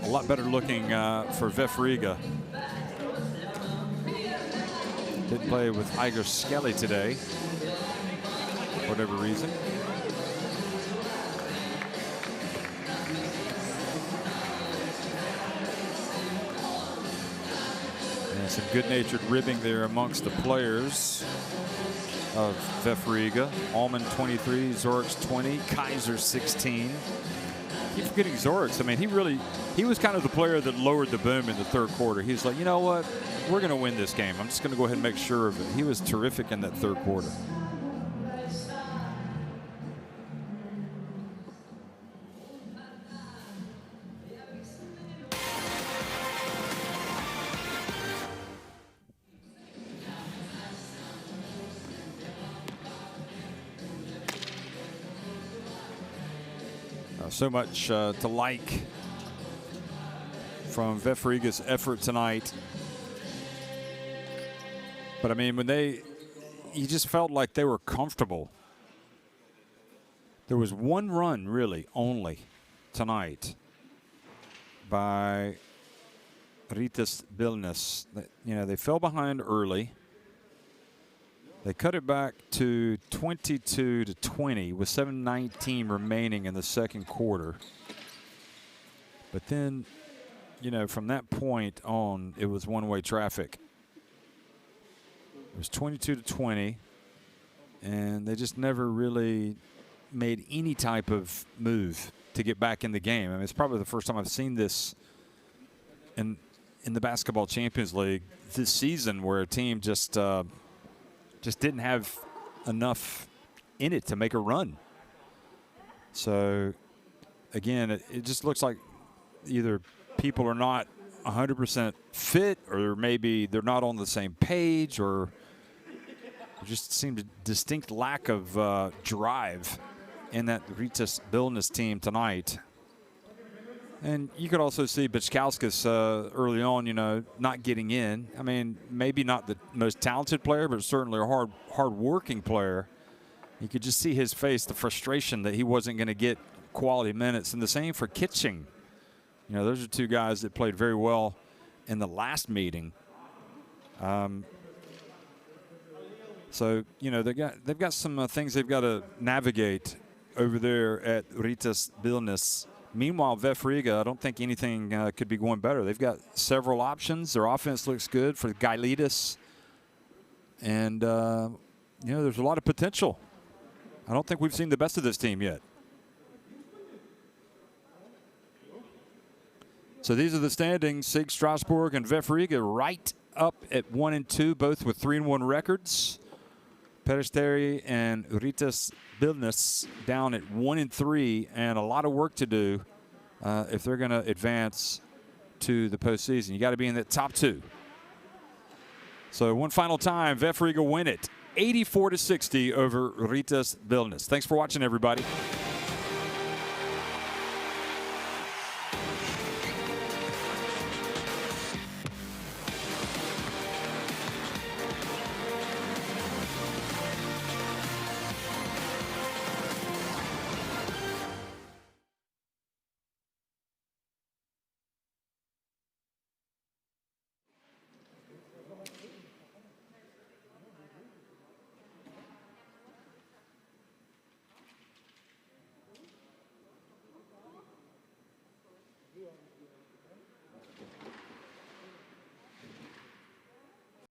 lot better looking for VEF Riga. Didn't play with Igor Skelly today, for whatever reason. And some good-natured ribbing there amongst the players of VEF Riga. Allman 23, Zorix 20, Kaiser 16. Keep forgetting Zorix. I mean, he was kind of the player that lowered the boom in the third quarter. He was like, you know what? We're going to win this game. I'm just going to go ahead and make sure of it. He was terrific in that third quarter. So much to like from VEF Riga's effort tonight. But I mean, you just felt like they were comfortable. There was one run really only tonight by Rytas Vilnius. You know, they fell behind early. They cut it back to 22-20 with 7:19 remaining in the second quarter. But then, you know, from that point on, it was one-way traffic. It was 22-20, and they just never really made any type of move to get back in the game. I mean, it's probably the first time I've seen this in the Basketball Champions League this season, where a team just didn't have enough in it to make a run. So, again, it just looks like either people are not 100% fit, or maybe they're not on the same page, or there just seemed a distinct lack of drive in that Rytas Vilnius team tonight. And you could also see Bichkauskas early on, you know, not getting in. I mean, maybe not the most talented player, but certainly a hard-working player. You could just see his face, the frustration that he wasn't going to get quality minutes. And the same for Kitching. You know, those are two guys that played very well in the last meeting. So, you know, they've got some things they've got to navigate over there at Rytas Vilnius. Meanwhile, VEF Riga, I don't think anything could be going better. They've got several options. Their offense looks good for Gailidis. And, you know, there's a lot of potential. I don't think we've seen the best of this team yet. So these are the standings. SIG Strasbourg and VEF Riga right up at 1-2, both with 3-1 records. Peristeri and Rytas Vilnius down at 1-3, and a lot of work to do if they're going to advance to the postseason. You got to be in the top two. So one final time, VEF Riga win it, 84-60 over Rytas Vilnius. Thanks for watching, everybody.